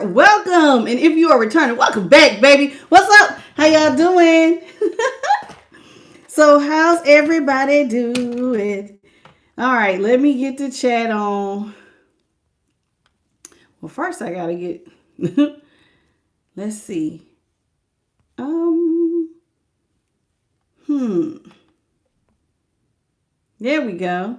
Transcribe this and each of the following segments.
Welcome. And if you are returning, welcome back, baby. What's up? How y'all doing? So, how's everybody doing? All right, let me get the chat on. Well, first I gotta get. Let's see. Um. Hmm. There we go.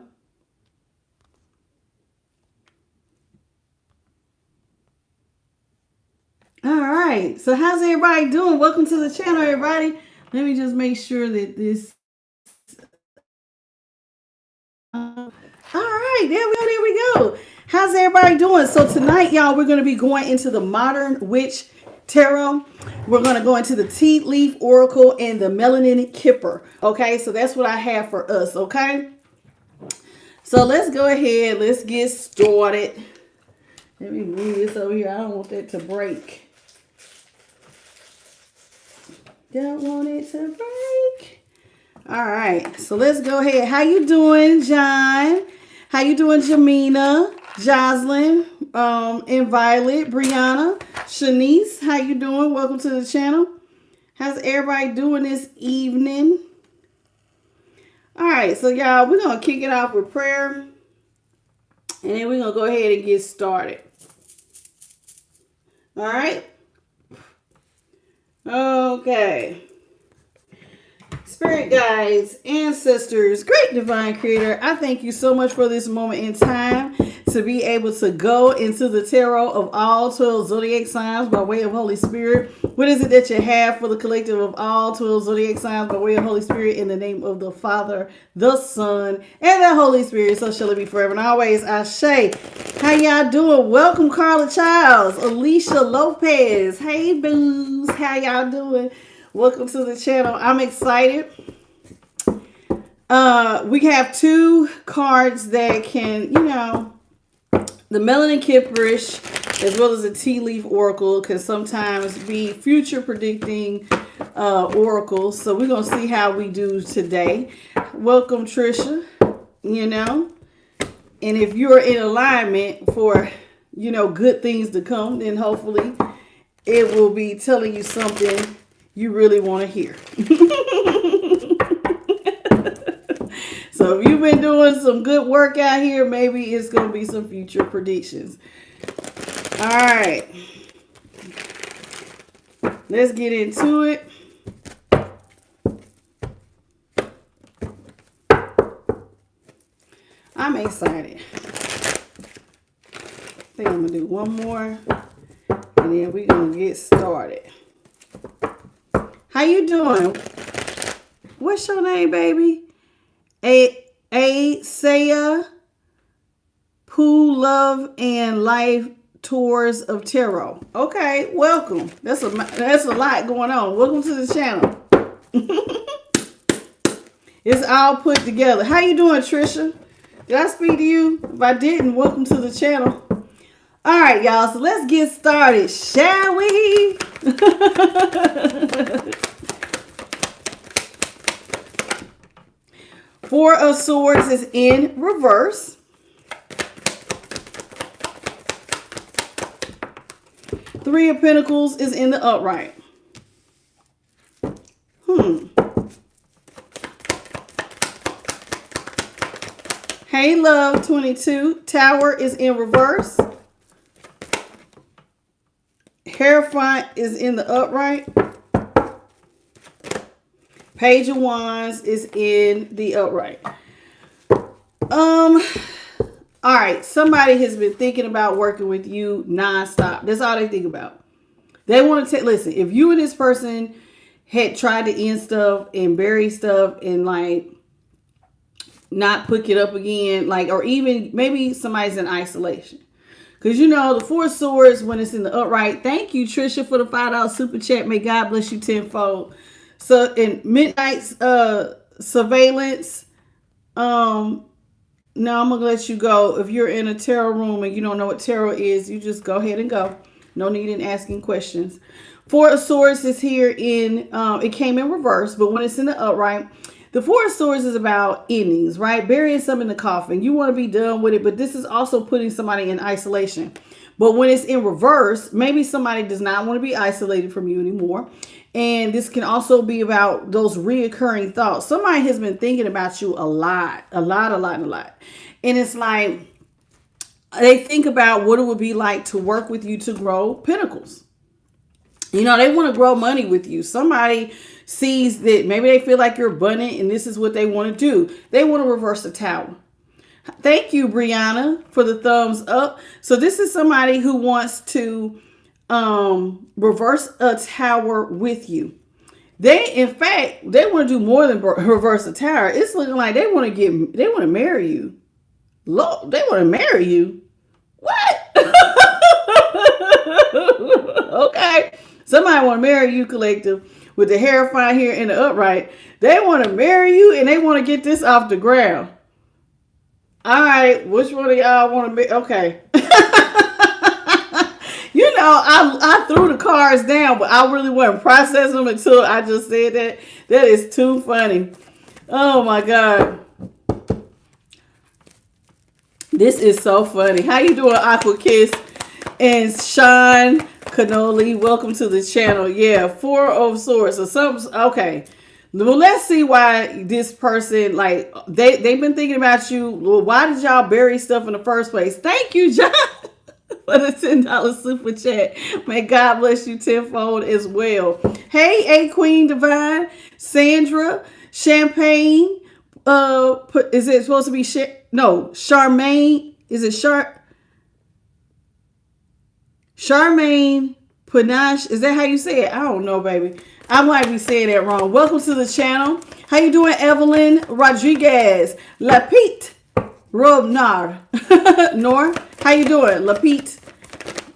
All right. So, how's everybody doing? Welcome to the channel, everybody. Let me just make sure that this. All right, there we go. How's everybody doing? So tonight, y'all, we're going to be going into the Modern Witch Tarot. We're going to go into the Tea Leaf Oracle and the Melanin Kipper. Okay, so that's what I have for us. Okay, so let's go ahead. Let's get started. Let me move this over here. I don't want that to break. Don't want it to break. All right, so let's go ahead. How you doing, John? How you doing, Jamina, Jocelyn, and Violet, Brianna, Shanice? How you doing? Welcome to the channel. How's everybody doing this evening? All right, so y'all, we're gonna kick it off with prayer, and then we're gonna go ahead and get started. All right. Okay. Spirit guides, ancestors, great divine creator, I thank you so much for this moment in time to be able to go into the tarot of all 12 zodiac signs by way of Holy Spirit. What is it that you have for the collective of all 12 zodiac signs by way of Holy Spirit? In the name of the Father, the Son, and the Holy Spirit, so shall it be forever and always. Ashe. How y'all doing? Welcome, Carla Childs, Alicia Lopez. Hey, boos. How y'all doing? Welcome to the channel. I'm excited. We have two cards that can, the Melanin Kipperish as well as the Tea Leaf Oracle can sometimes be future predicting oracles. So we're going to see how we do today. Welcome, Trisha. And if you're in alignment for, good things to come, then hopefully it will be telling you something you really want to hear. So if you've been doing some good work out here, maybe it's going to be some future predictions. All right. Let's get into it. I'm excited. I think I'm going to do one more, and then we're going to get started. How you doing? What's your name, baby? Saya Pooh Love and Life Tours of Tarot. Okay, welcome. That's a lot going on. Welcome to the channel. It's all put together. How you doing, Trisha? Did I speak to you? If I didn't, welcome to the channel. All right, y'all. So let's get started, shall we? Four of Swords is in reverse. Three of Pentacles is in the upright. Hey, love, 22. Tower is in reverse. Hierophant is in the upright. Page of Wands is in the upright. All right. Somebody has been thinking about working with you nonstop. That's all they think about. They want to listen, if you and this person had tried to end stuff and bury stuff and not pick it up again, or even maybe somebody's in isolation. Because the Four of Swords, when it's in the upright, thank you, Trisha, for the $5 super chat. May God bless you tenfold. So in midnight surveillance, no, I'm going to let you go. If you're in a tarot room and you don't know what tarot is, you just go ahead and go. No need in asking questions. Four of Swords is here it came in reverse, but when it's in the upright, the Four of Swords is about endings, right? Burying something in the coffin. You want to be done with it, but this is also putting somebody in isolation. But when it's in reverse, maybe somebody does not want to be isolated from you anymore. And this can also be about those reoccurring thoughts. Somebody has been thinking about you a lot. And it's like they think about what it would be like to work with you to grow pinnacles. You know, they want to grow money with you. Somebody sees that maybe they feel like you're abundant and this is what they want to do. They want to reverse the tower. Thank you, Brianna, for the thumbs up. So this is somebody who wants to reverse a tower with you. In fact, they want to do more than reverse a tower. It's looking like they want to marry you. Look, they want to marry you. What? Okay. Somebody want to marry you, collective, with the hair fine here in the upright. They want to marry you and they want to get this off the ground. All right. Which one of y'all want to be? Okay. You know, I threw the cards down, but I really wasn't processing them until I just said that. That is too funny. Oh my God. This is so funny. How you doing, Aqua Kiss? And Sean Cannoli, welcome to the channel. Yeah, 4 of Swords. So some, okay. Well, let's see why this person, like, they've been thinking about you. Well, why did y'all bury stuff in the first place? Thank you, John, for the $10 super chat. May God bless you tenfold as well. Hey, A Queen Divine, Sandra, Champagne. Is it supposed to be Charmaine? Is it Charmaine Panache? Is that how you say it? I don't know, baby. I might be saying that wrong. Welcome to the channel. How you doing, Evelyn Rodriguez? Lapit Robnar. Nor, how you doing, Lapit?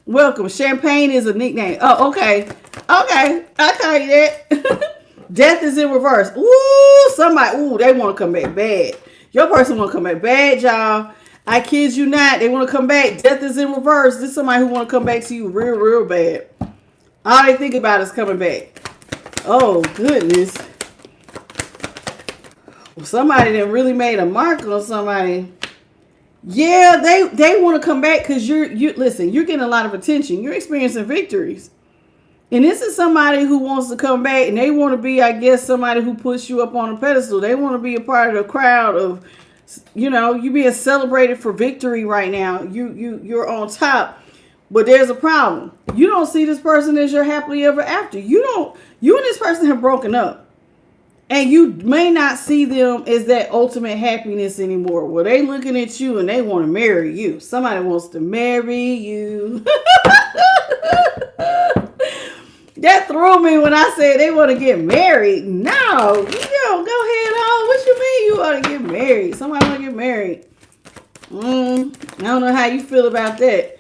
Welcome. Champagne is a nickname. Oh, okay. Okay. I'll tell you that. Death is in reverse. Ooh, they want to come back bad. Your person want to come back bad, y'all. I kid you not. They want to come back. Death is in reverse. This is somebody who want to come back to you real, real bad. All they think about is coming back. Oh, goodness. Somebody that really made a mark on somebody. Yeah, they want to come back because listen, you're getting a lot of attention. You're experiencing victories. And this is somebody who wants to come back and they want to be, I guess, somebody who puts you up on a pedestal. They want to be a part of the crowd of, you know, you being celebrated for victory right now. You're on top. But there's a problem. You don't see this person as your happily ever after. You and this person have broken up. And you may not see them as that ultimate happiness anymore. Well, they looking at you and they want to marry you. Somebody wants to marry you. That threw me when I said they want to get married. No, go ahead on. What you mean you want to get married? Somebody want to get married. I don't know how you feel about that.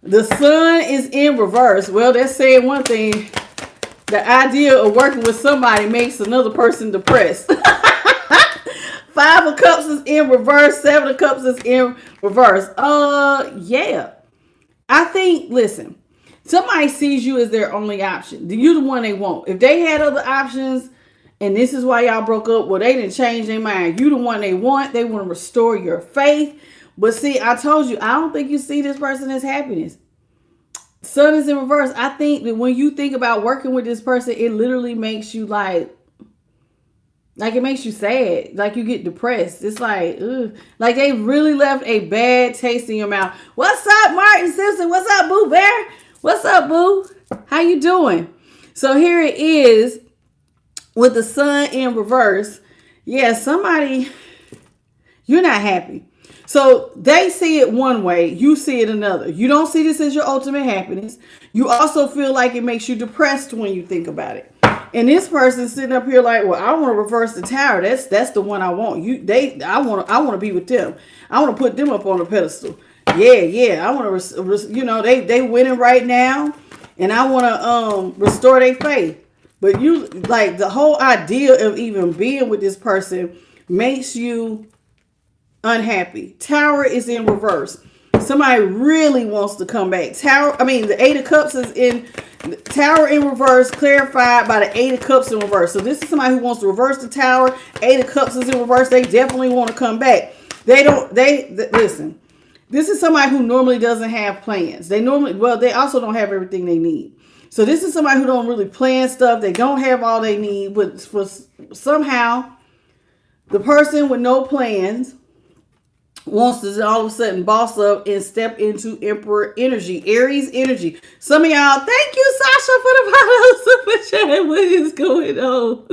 The sun is in reverse. Well, that's saying one thing. The idea of working with somebody makes another person depressed. 5 of Cups is in reverse. 7 of Cups is in reverse. Yeah. I think, listen, somebody sees you as their only option. You're the one they want. If they had other options and this is why y'all broke up, well, they didn't change their mind. You the one they want. They want to restore your faith. But see, I told you, I don't think you see this person as happiness. Sun is in reverse. I think that when you think about working with this person, it literally makes you like it makes you sad. Like you get depressed. It's like, ugh. Like they really left a bad taste in your mouth. What's up, Martin Simpson? What's up, Boo Bear? What's up, Boo? How you doing? So here it is with the sun in reverse. Yeah, somebody, you're not happy. So they see it one way, you see it another. You don't see this as your ultimate happiness. You also feel like it makes you depressed when you think about it. And this person sitting up here like, well, I want to reverse the tower. That's the one I want. I want to be with them. I want to put them up on a pedestal. Yeah. I want to, they winning right now, and I want to restore their faith. But you like the whole idea of even being with this person makes you unhappy. Tower is in reverse. Somebody really wants to come back. The 8 of Cups is in Tower in reverse, clarified by the 8 of Cups in reverse. So this is somebody who wants to reverse the Tower. 8 of Cups is in reverse. They definitely want to come back. Listen. This is somebody who normally doesn't have plans. They also don't have everything they need. So this is somebody who don't really plan stuff. They don't have all they need, but for somehow the person with no plans wants to all of a sudden boss up and step into Emperor energy, Aries energy. Some of y'all, thank you, Sasha, for the $5 super chat. What is going on?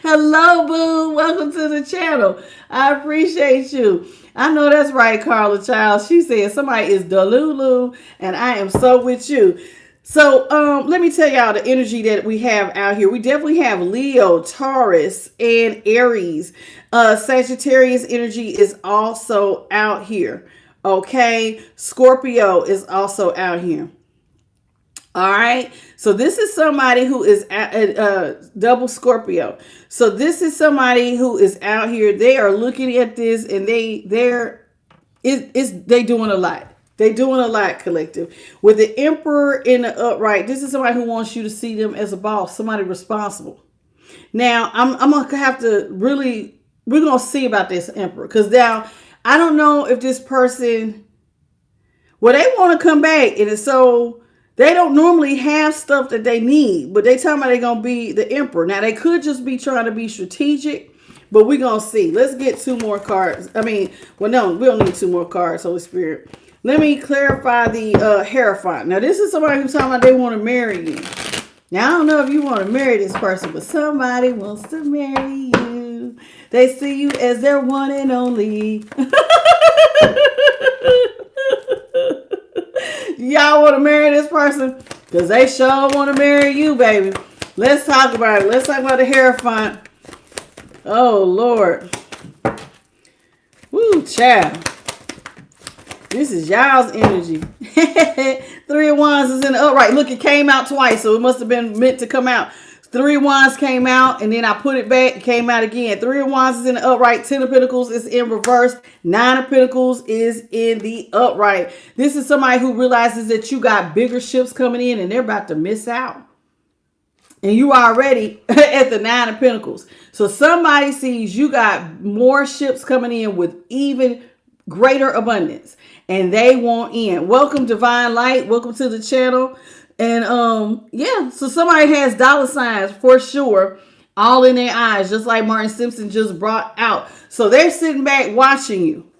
Hello, boo. Welcome to the channel. I appreciate you. I know that's right, Carla Child. She said somebody is Delulu, and I am so with you. So let me tell y'all the energy that we have out here. We definitely have Leo, Taurus, and Aries. Sagittarius energy is also out here. Okay. Scorpio is also out here. All right. So this is somebody who is double Scorpio. So this is somebody who is out here. They are looking at this and they doing a lot. They doing a lot, collective. With the Emperor in the upright, this is somebody who wants you to see them as a boss, somebody responsible. Now, I'm going to have to really, we're going to see about this Emperor. Because now, I don't know if this person, well, they want to come back. And so, they don't normally have stuff that they need. But they talking about they're going to be the Emperor. Now, they could just be trying to be strategic. But we're going to see. Let's get 2 more cards. I mean, well, no, we don't need 2 more cards, Holy Spirit. Let me clarify the Hierophant. Now, this is somebody who's talking about they want to marry you. Now, I don't know if you want to marry this person, but somebody wants to marry you. They see you as their one and only. Y'all want to marry this person? Because they sure want to marry you, baby. Let's talk about it. Let's talk about the Hierophant. Oh, Lord. Woo, child. This is y'all's energy. 3 of Wands is in the upright. Look, it came out twice, so it must have been meant to come out. 3 of Wands came out, and then I put it back. It came out again. 3 of Wands is in the upright. 10 of Pentacles is in reverse. 9 of Pentacles is in the upright. This is somebody who realizes that you got bigger ships coming in, and they're about to miss out. And you are already at the 9 of Pentacles. So somebody sees you got more ships coming in with even greater abundance. And they want in. Welcome, Divine Light. Welcome to the channel. And yeah, so somebody has dollar signs for sure, all in their eyes, just like Martin Simpson just brought out. So they're sitting back watching you.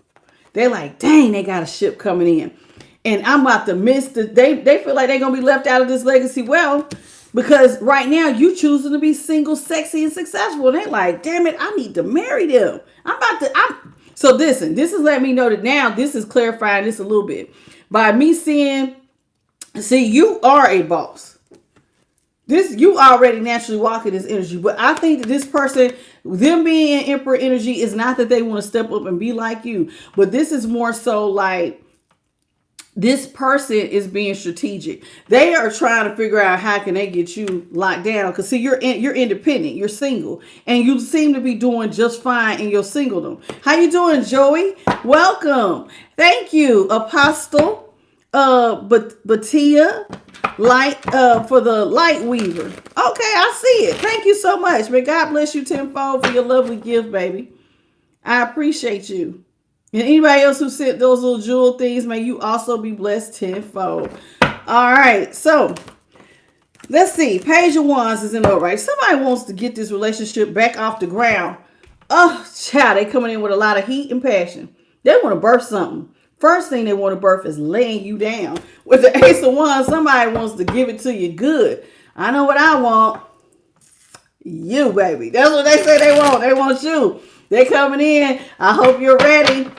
They're like, dang, they got a ship coming in. And I'm about to miss they feel like they're gonna be left out of this legacy well, because right now you choosing to be single, sexy, and successful. And they're like, damn it, I need to marry them. So listen, this is letting me know that now this is clarifying this a little bit. By me seeing, see, you are a boss. You already naturally walk in this energy. But I think that this person, them being in Emperor energy, is not that they want to step up and be like you. But this is more so like, this person is being strategic. They are trying to figure out how can they get you locked down. Because see, you're independent, you're single, and you seem to be doing just fine in your singledom. How you doing, Joey? Welcome. Thank you, Apostle Batia Light for the Light Weaver. Okay, I see it. Thank you so much. May God bless you tenfold for your lovely gift, baby. I appreciate you. And anybody else who sent those little jewel things, may you also be blessed tenfold. All right, so let's see. Page of Wands is in the upright. Somebody wants to get this relationship back off the ground. Oh, child, they coming in with a lot of heat and passion. They want to birth something. First thing they want to birth is laying you down. With the Ace of Wands, somebody wants to give it to you good. I know what I want. You, baby. That's what they say they want. They want you. They coming in. I hope you're ready. Ooh,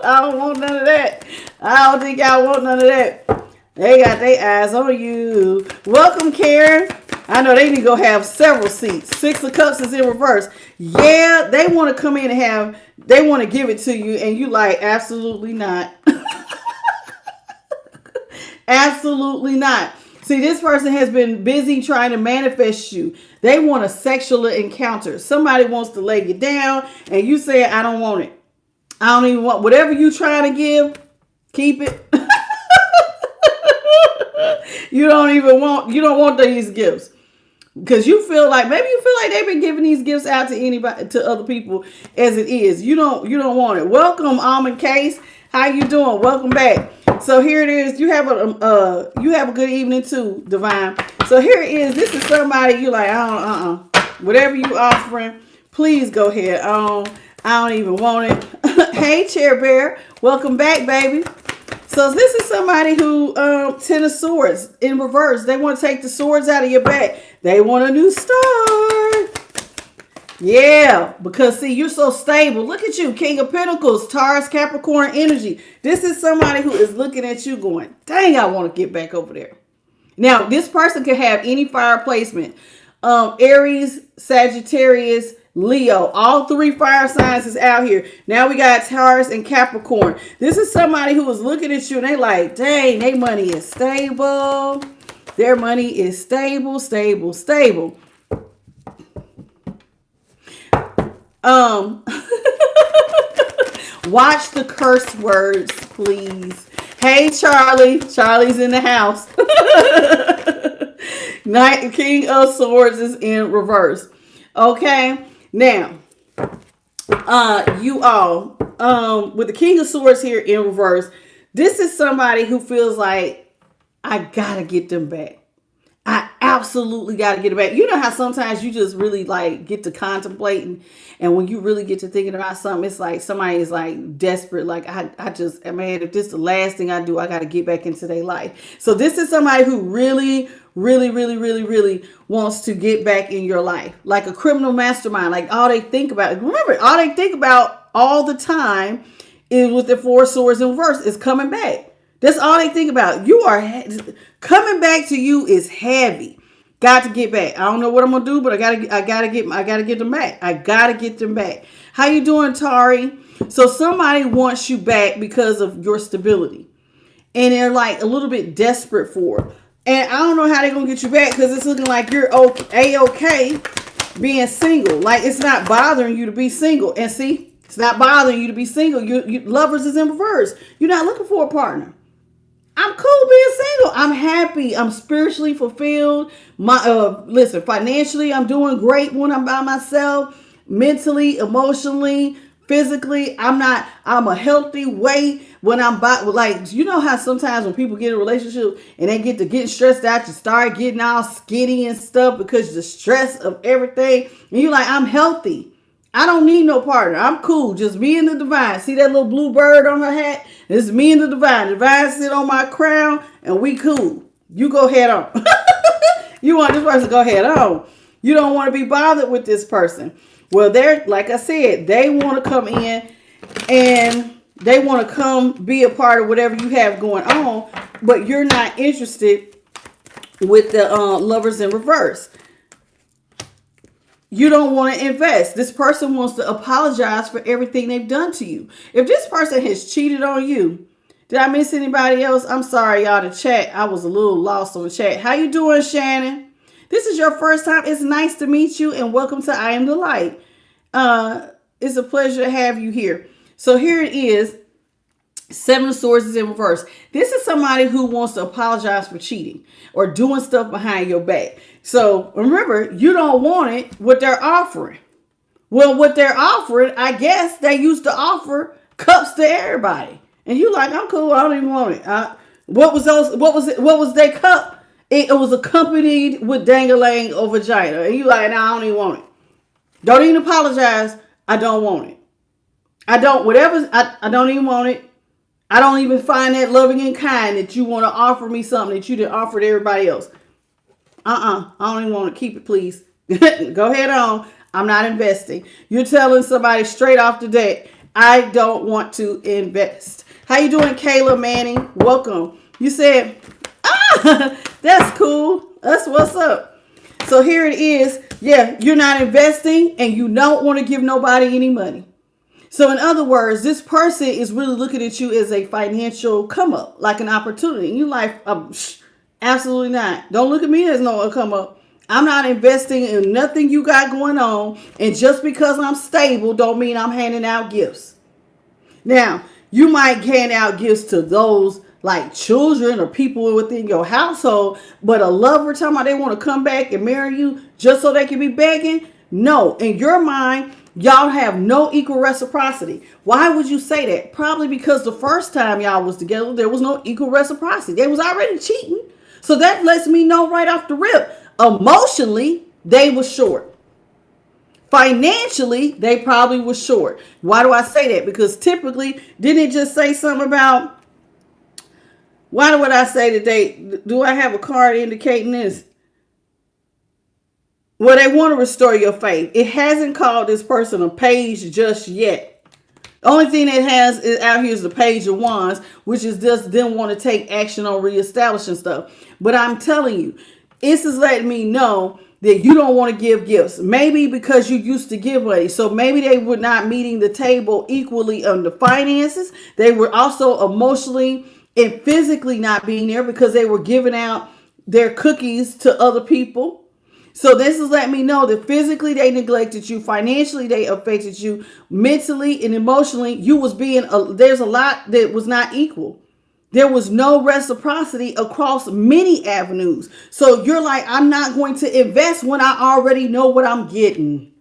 I don't want none of that. I don't think y'all want none of that. They got their eyes on you. Welcome, Karen. I know they need to go have several seats. 6 of Cups is in reverse. Yeah, they want to come in and they want to give it to you. And you like, absolutely not. Absolutely not. See, this person has been busy trying to manifest you. They want a sexual encounter. Somebody wants to lay you down and you say, I don't want it. I don't even want whatever you trying to give. Keep it. You don't want these gifts. Because maybe you feel like they've been giving these gifts out to anybody, to other people as it is. You don't want it. Welcome, Almond Case. How you doing? Welcome back. So here it is. You have a good evening too, Divine. So here it is. This is somebody you like. Whatever you offering, please go ahead. I don't even want it. Hey, Chair Bear. Welcome back, baby. So this is somebody who, Ten of Swords in reverse. They want to take the swords out of your back. They want a new start. Yeah, because see, you're so stable. Look at you, King of Pentacles, Taurus, Capricorn energy. This is somebody who is looking at you going, dang, I want to get back over there. Now, this person can have any fire placement. Aries, Sagittarius, Leo, all 3 fire signs is out here. Now we got Taurus and Capricorn. This is somebody who is looking at you and they like, dang, their money is stable. Their money is stable, stable, stable. Watch the curse words, please. Hey, Charlie. Charlie's in the house. King of Swords is in reverse. Okay. Now, you all, with the King of Swords here in reverse, this is somebody who feels like, I gotta get them back. I absolutely gotta get it back. You know how sometimes you just really like get to contemplating, and when you really get to thinking about something, it's like somebody is like desperate. Like I just, man, if this is the last thing I do, I gotta get back into their life. So this is somebody who really wants to get back in your life. Like a criminal mastermind. Like all they think about, remember, all they think about all the time is with the 4 swords in reverse is coming back. That's all they think about. You are coming back to you is heavy. Got to get back. I don't know what I'm gonna do, but I gotta get them back. I gotta get them back. How you doing, Tari? So somebody wants you back because of your stability, and they're like a little bit desperate for it. And I don't know how they're going to get you back because it's looking like you're okay being single. Like it's not bothering you to be single. And see, it's not bothering you to be single. You lovers is in reverse. You're not looking for a partner. I'm cool being single. I'm happy. I'm spiritually fulfilled. Listen, financially, I'm doing great when I'm by myself. Mentally, emotionally, physically, I'm a healthy weight when I'm by, like, you know how sometimes when people get in a relationship and they get to getting stressed out, you start getting all skinny and stuff because of the stress of everything. And you're like, I'm healthy. I don't need no partner. I'm cool. Just me and the divine. See that little blue bird on her hat? It's me and the divine. The divine sit on my crown and we cool. You go head on. You want this person to go head on. You don't want to be bothered with this person. Well, they're, like I said, they want to come in and they want to come be a part of whatever you have going on, but you're not interested with the lovers in reverse. You don't want to invest. This person wants to apologize for everything they've done to you. If this person has cheated on you, did I miss anybody else? I'm sorry, y'all, the chat. I was a little lost on the chat. How you doing, Shannon? This is your first time. It's nice to meet you and welcome to I Am the Light. It's a pleasure to have you here. So here it is. 7 of Swords is in reverse. This is somebody who wants to apologize for cheating or doing stuff behind your back. So remember, you don't want it, what they're offering. Well, what they're offering, I guess they used to offer cups to everybody. And you like, I'm cool, I don't even want it. What was their cup? It was accompanied with dang-a-lang or vagina. And you like, nah, I don't even want it. Don't even apologize. I don't want it. I don't even want it. I don't even find that loving and kind that you want to offer me something that you didn't offer to everybody else. I don't even want to. Keep it, please. Go ahead on. I'm not investing. You're telling somebody straight off the deck, I don't want to invest. How you doing, Kayla Manning? Welcome. You said, that's cool. That's what's up. So here it is. Yeah, you're not investing and you don't want to give nobody any money. So in other words, this person is really looking at you as a financial come up, like an opportunity. And you're like, absolutely not. Don't look at me as no come up. I'm not investing in nothing you got going on. And just because I'm stable don't mean I'm handing out gifts. Now, you might hand out gifts to those like children or people within your household, but a lover talking about they want to come back and marry you just so they can be begging. No, in your mind, y'all have no equal reciprocity. Why would you say that? Probably because the first time y'all was together, there was no equal reciprocity. They was already cheating. So that lets me know right off the rip. Emotionally, they was short. Financially, they probably was short. Why do I say that? Because typically, didn't it just say something about, why would I say that do I have a card indicating this? Well, they want to restore your faith. It hasn't called this person a page just yet. The only thing it has is out here is the page of wands, which is just them want to take action on reestablishing stuff. But I'm telling you, this is letting me know that you don't want to give gifts. Maybe because you used to give money. So maybe they were not meeting the table equally on the finances. They were also emotionally and physically not being there because they were giving out their cookies to other people. So this is letting me know that physically they neglected you, financially they affected you, mentally and emotionally you was there's a lot that was not equal. There was no reciprocity across many avenues. So you're like, I'm not going to invest when I already know what I'm getting.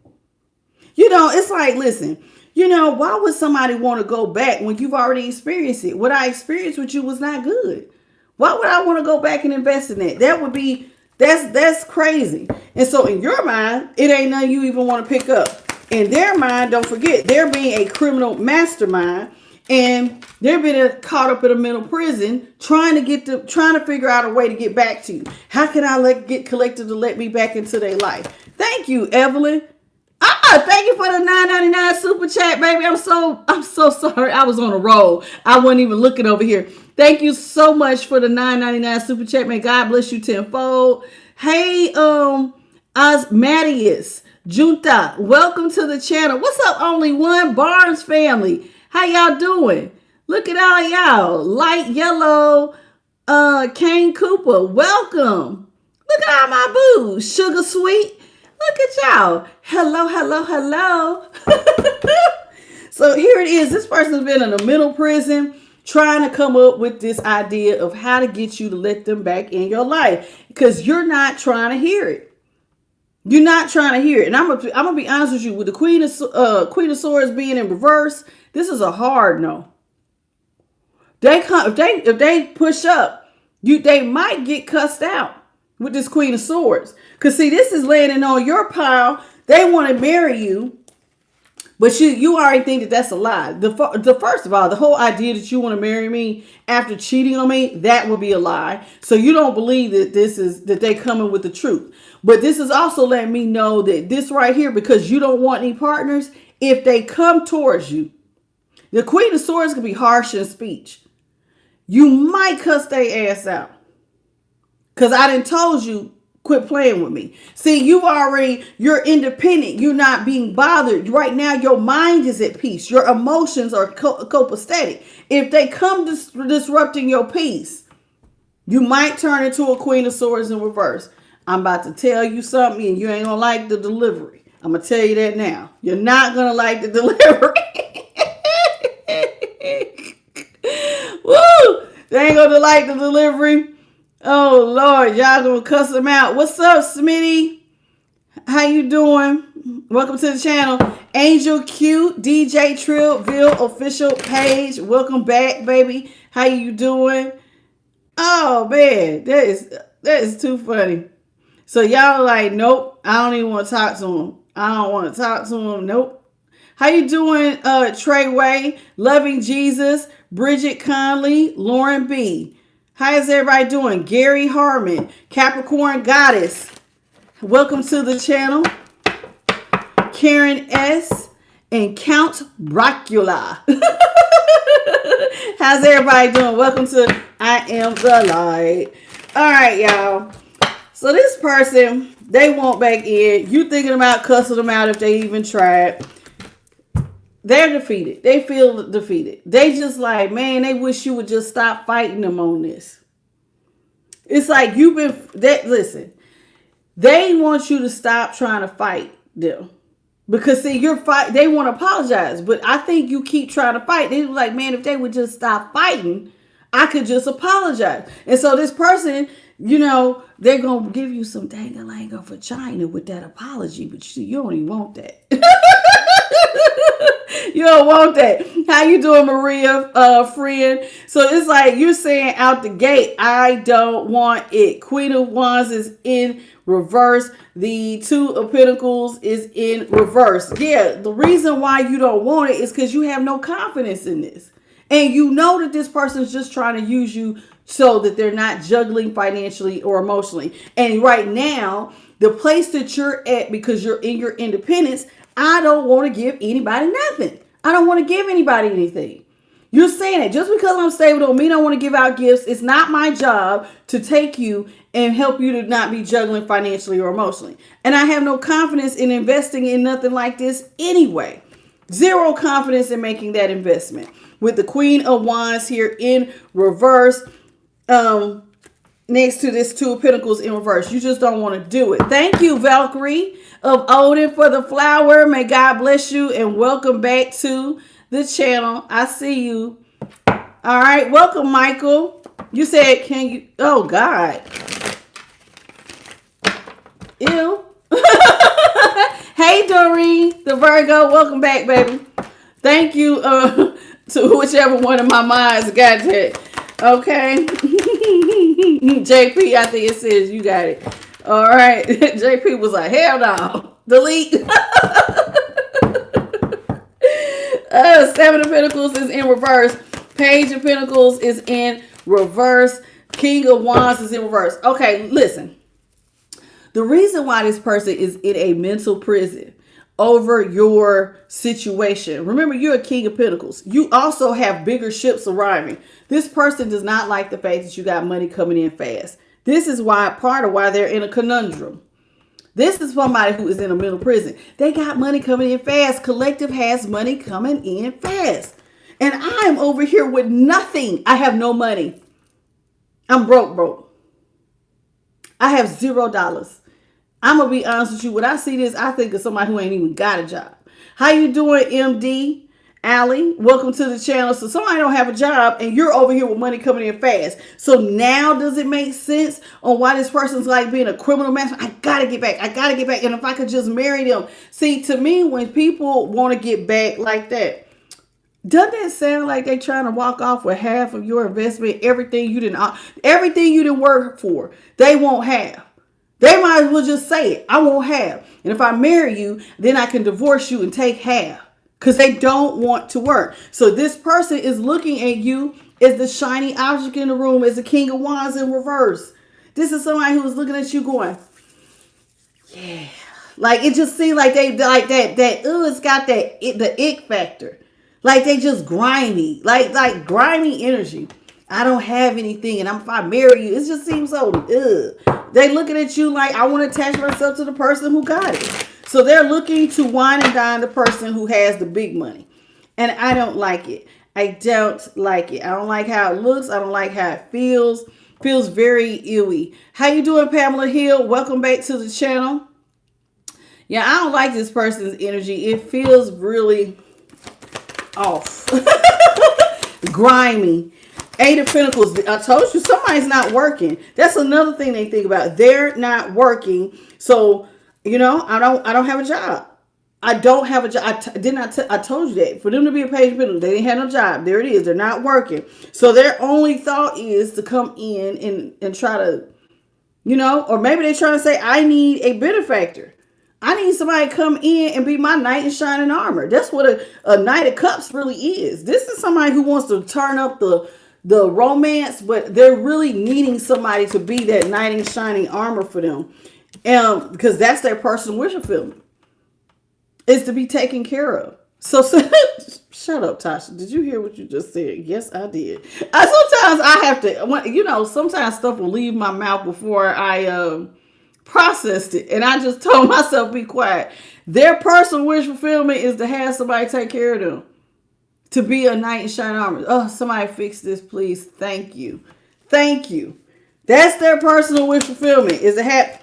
It's like, listen, why would somebody want to go back when you've already experienced it? What I experienced with you was not good. Why would I want to go back and invest in that? That would be, that's crazy. And so in your mind, it ain't nothing you even want to pick up. In their mind, don't forget, they're being a criminal mastermind. And they've been caught up in a mental prison trying to figure out a way to get back to you. How can I get collective to let me back into their life? Thank you, Evelyn. Thank you for the $9.99 super chat, baby. I'm so sorry. I was on a roll. I wasn't even looking over here. Thank you so much for the $9.99 super chat. May God bless you tenfold. Hey, Osmadius Junta, welcome to the channel. What's up, Only One Barnes family? How y'all doing? Look at all y'all. Light Yellow, Kane Cooper, welcome. Look at all my boos. Sugar Sweet. Look at y'all. Hello, hello, hello. So here it is. This person's been in a mental prison trying to come up with this idea of how to get you to let them back in your life because you're not trying to hear it. You're not trying to hear it. And I'm gonna be honest with you. With the Queen of Swords being in reverse, this is a hard no. If they push up, they might get cussed out with this Queen of Swords. Because see, this is landing on your pile. They want to marry you, but you already think that that's a lie. First of all, the whole idea that you want to marry me after cheating on me, that would be a lie. So you don't believe that they coming with the truth. But this is also letting me know that this right here, because you don't want any partners, if they come towards you, the Queen of Swords can be harsh in speech. You might cuss their ass out. Because I done told you, quit playing with me. See, you're independent. You're not being bothered. Right now, your mind is at peace. Your emotions are copacetic. If they come disrupting your peace, you might turn into a Queen of Swords in reverse. I'm about to tell you something and you ain't going to like the delivery. I'm going to tell you that now. You're not going to like the delivery. Woo! They ain't going to like the delivery. Oh, Lord, y'all gonna cuss them out. What's up, Smitty? How you doing? Welcome to the channel. Angel Q, DJ Trillville official page. Welcome back, baby. How you doing? Oh, man, that is too funny. So y'all like, nope, I don't even want to talk to him. I don't want to talk to him. Nope. How you doing, Trey Way, Loving Jesus, Bridget Conley, Lauren B. How is everybody doing? Gary Harmon, Capricorn Goddess. Welcome to the channel. Karen S. and Count Brocula. How's everybody doing? Welcome to I Am the Light. All right, y'all. So this person, they want back in. You thinking about cussing them out if they even tried. They're defeated. They feel defeated. They just like, man, they wish you would just stop fighting them on this. It's like listen, they want you to stop trying to fight them. Because see, they want to apologize. But I think you keep trying to fight. They like, man, if they would just stop fighting, I could just apologize. And so this person, you know, they're going to give you some dang-a-lang for China with that apology, but you don't even want that. You don't want that. How you doing, Maria, friend? So it's like you're saying out the gate, I don't want it. Queen of Wands is in reverse. The Two of Pentacles is in reverse. Yeah, the reason why you don't want it is because you have no confidence in this. And you know that this person is just trying to use you so that they're not juggling financially or emotionally. And right now, the place that you're at, because you're in your independence, I don't want to give anybody nothing. I don't want to give anybody anything. You're saying it. Just because I'm stable don't mean I want to give out gifts. It's not my job to take you and help you to not be juggling financially or emotionally. And I have no confidence in investing in nothing like this anyway. Zero confidence in making that investment. With the Queen of Wands here in reverse, next to this Two of Pentacles in reverse. You just don't want to do it. Thank you, Valkyrie of Odin, for the flower. May God bless you and welcome back to the channel. I see you. All right. Welcome, Michael. You said, can you? Oh, God. Ew. Hey, Doreen, the Virgo. Welcome back, baby. Thank you to whichever one of my minds got that. Okay. JP, I think it says you got it. All right. JP was like, hell no. Delete. Seven of Pentacles is in reverse. Page of Pentacles is in reverse. King of Wands is in reverse. Okay, listen. The reason why this person is in a mental prison over your situation. Remember, you're a King of Pentacles. You also have bigger ships arriving. This person does not like the fact that you got money coming in fast. This is why, part of why they're in a conundrum. This is somebody who is in a mental prison. They got money coming in fast. Collective has money coming in fast. And I'm over here with nothing. I have no money. I'm broke. I have $0. I'm going to be honest with you. When I see this, I think of somebody who ain't even got a job. How you doing, MD? Allie, welcome to the channel. So somebody don't have a job and you're over here with money coming in fast. So now does it make sense on why this person's like being a criminal master? I got to get back. And if I could just marry them. See, to me, when people want to get back like that, doesn't that sound like they trying to walk off with half of your investment? Everything you didn't work for, they won't have. They might as well just say it. I won't have. And if I marry you, then I can divorce you and take half. Because they don't want to work. So this person is looking at you as the shiny object in the room, as the King of Wands in reverse. This is somebody who is looking at you going, yeah. Like it just seems like they like that it's got the ick factor. Like they just grimy. Like grimy energy. I don't have anything, and if I marry you, it just seems so They looking at you like I want to attach myself to the person who got it. So they're looking to wine and dine the person who has the big money. And I don't like it. I don't like it. I don't like how it looks. I don't like how it feels. Feels very ewy. How you doing, Pamela Hill? Welcome back to the channel. Yeah, I don't like this person's energy. It feels really off. Grimy. Eight of Pentacles. I told you somebody's not working. That's another thing they think about. They're not working. So, you know, I don't have a job. I don't have a job. I told you that. For them to be a page of Pentacles, they didn't have no job. There it is. They're not working. So their only thought is to come in and try to, you know, or maybe they're trying to say, I need a benefactor. I need somebody to come in and be my knight in shining armor. That's what a Knight of Cups really is. This is somebody who wants to turn up the romance, but they're really needing somebody to be that knight in shining armor for them. Because that's their personal wish fulfillment. Is to be taken care of. So shut up, Tasha. Did you hear what you just said? Yes, I did. Sometimes I have to, you know, sometimes stuff will leave my mouth before I processed it. And I just told myself, be quiet. Their personal wish fulfillment is to have somebody take care of them. To be a knight in shining armor. Oh, somebody fix this, please. Thank you. Thank you. That's their personal wish fulfillment. Is to have...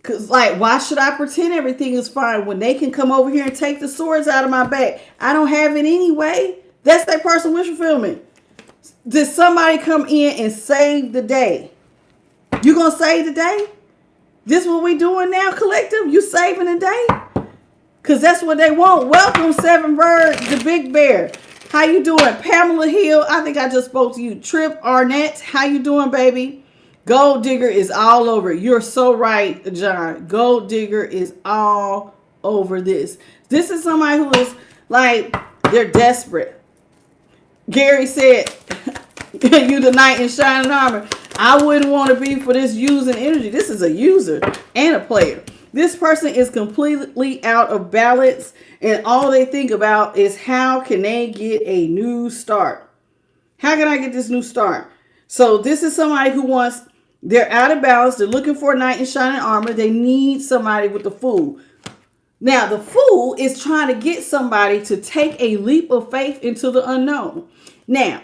Because, like, why should I pretend everything is fine when they can come over here and take the swords out of my back? I don't have it anyway. That's their personal wish fulfillment. Did somebody come in and save the day? You gonna save the day? This what we doing now, collective? You saving the day? Because that's what they want. Welcome, Seven Bird, the Big Bear. How you doing? Pamela Hill, I think I just spoke to you. Trip Arnett, how you doing, baby? Gold Digger is all over it. You're so right, John. Gold Digger is all over this. This is somebody who is like, they're desperate. Gary said, you the knight in shining armor. I wouldn't want to be for this using energy. This is a user and a player. This person is completely out of balance, and all they think about is how can they get a new start? How can I get this new start? So this is somebody who wants, they're out of balance. They're looking for a knight in shining armor. They need somebody with the Fool. Now, the Fool is trying to get somebody to take a leap of faith into the unknown. Now,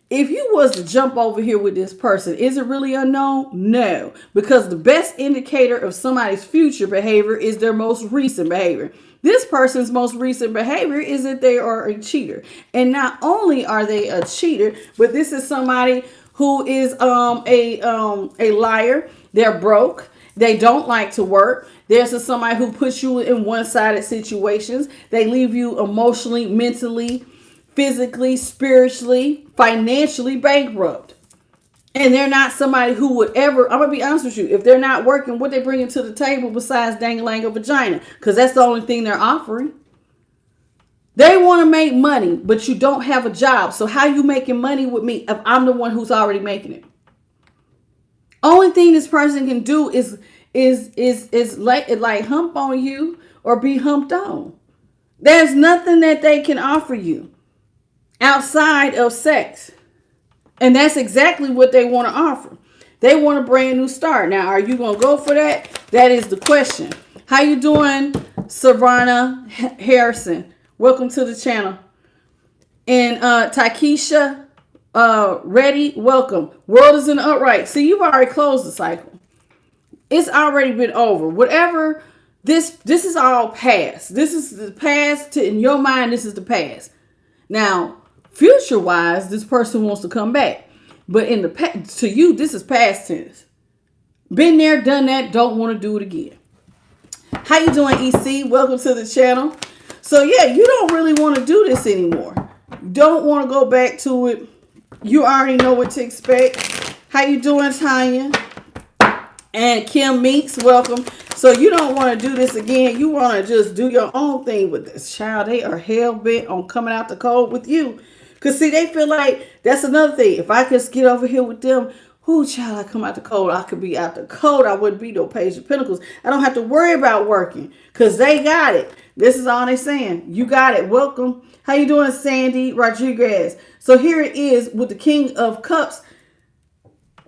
if you was to jump over here with this person, is it really unknown? No, because the best indicator of somebody's future behavior is their most recent behavior. This person's most recent behavior is that they are a cheater. And not only are they a cheater, but this is somebody who is a liar. They're broke. They don't like to work. There's somebody who puts you in one-sided situations. They leave you emotionally, mentally, physically, spiritually, financially bankrupt. And they're not somebody who would ever, I'm going to be honest with you, if they're not working, what they bringing to the table besides dang-a-lang a vagina? Because that's the only thing they're offering. They want to make money, but you don't have a job. So how you making money with me if I'm the one who's already making it? Only thing this person can do is like hump on you or be humped on. There's nothing that they can offer you outside of sex. And that's exactly what they want to offer. They want a brand new start. Now, are you going to go for that? That is the question. How you doing, Savannah Harrison? Welcome to the channel. And Takesha Ready, welcome. World is in the upright. See, you've already closed the cycle. It's already been over. Whatever, this is all past. This is the past. In your mind, this is the past. Now, future-wise, this person wants to come back. But in the past, to you, this is past tense. Been there, done that, don't want to do it again. How you doing, EC? Welcome to the channel. So, yeah, you don't really want to do this anymore. You don't want to go back to it. You already know what to expect. How you doing, Tanya? And Kim Meeks, welcome. So you don't want to do this again. You want to just do your own thing with this child. They are hell-bent on coming out the cold with you. Because, see, they feel like that's another thing. If I could get over here with them, who child, I come out the cold. I could be out the cold. I wouldn't be no Page of Pentacles. I don't have to worry about working because they got it. This is all they saying. You got it. Welcome. How you doing, Sandy Rodriguez? So here it is with the King of Cups.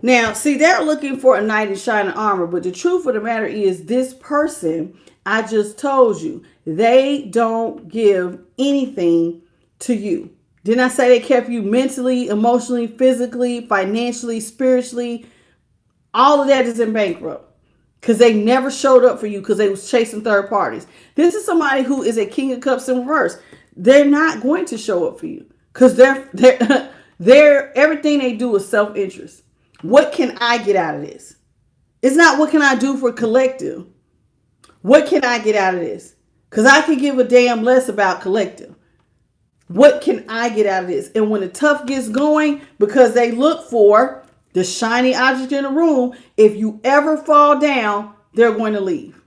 Now, see, they're looking for a knight in shining armor. But the truth of the matter is this person, I just told you, they don't give anything to you. Didn't I say they kept you mentally, emotionally, physically, financially, spiritually? All of that is in bankrupt. Because they never showed up for you because they was chasing third parties. This is somebody who is a King of Cups in reverse. They're not going to show up for you. Because they're everything they do is self-interest. What can I get out of this? It's not what can I do for collective. What can I get out of this? Because I could give a damn less about collective. What can I get out of this? And when the tough gets going, because they look for the shiny object in the room, if you ever fall down, they're going to leave.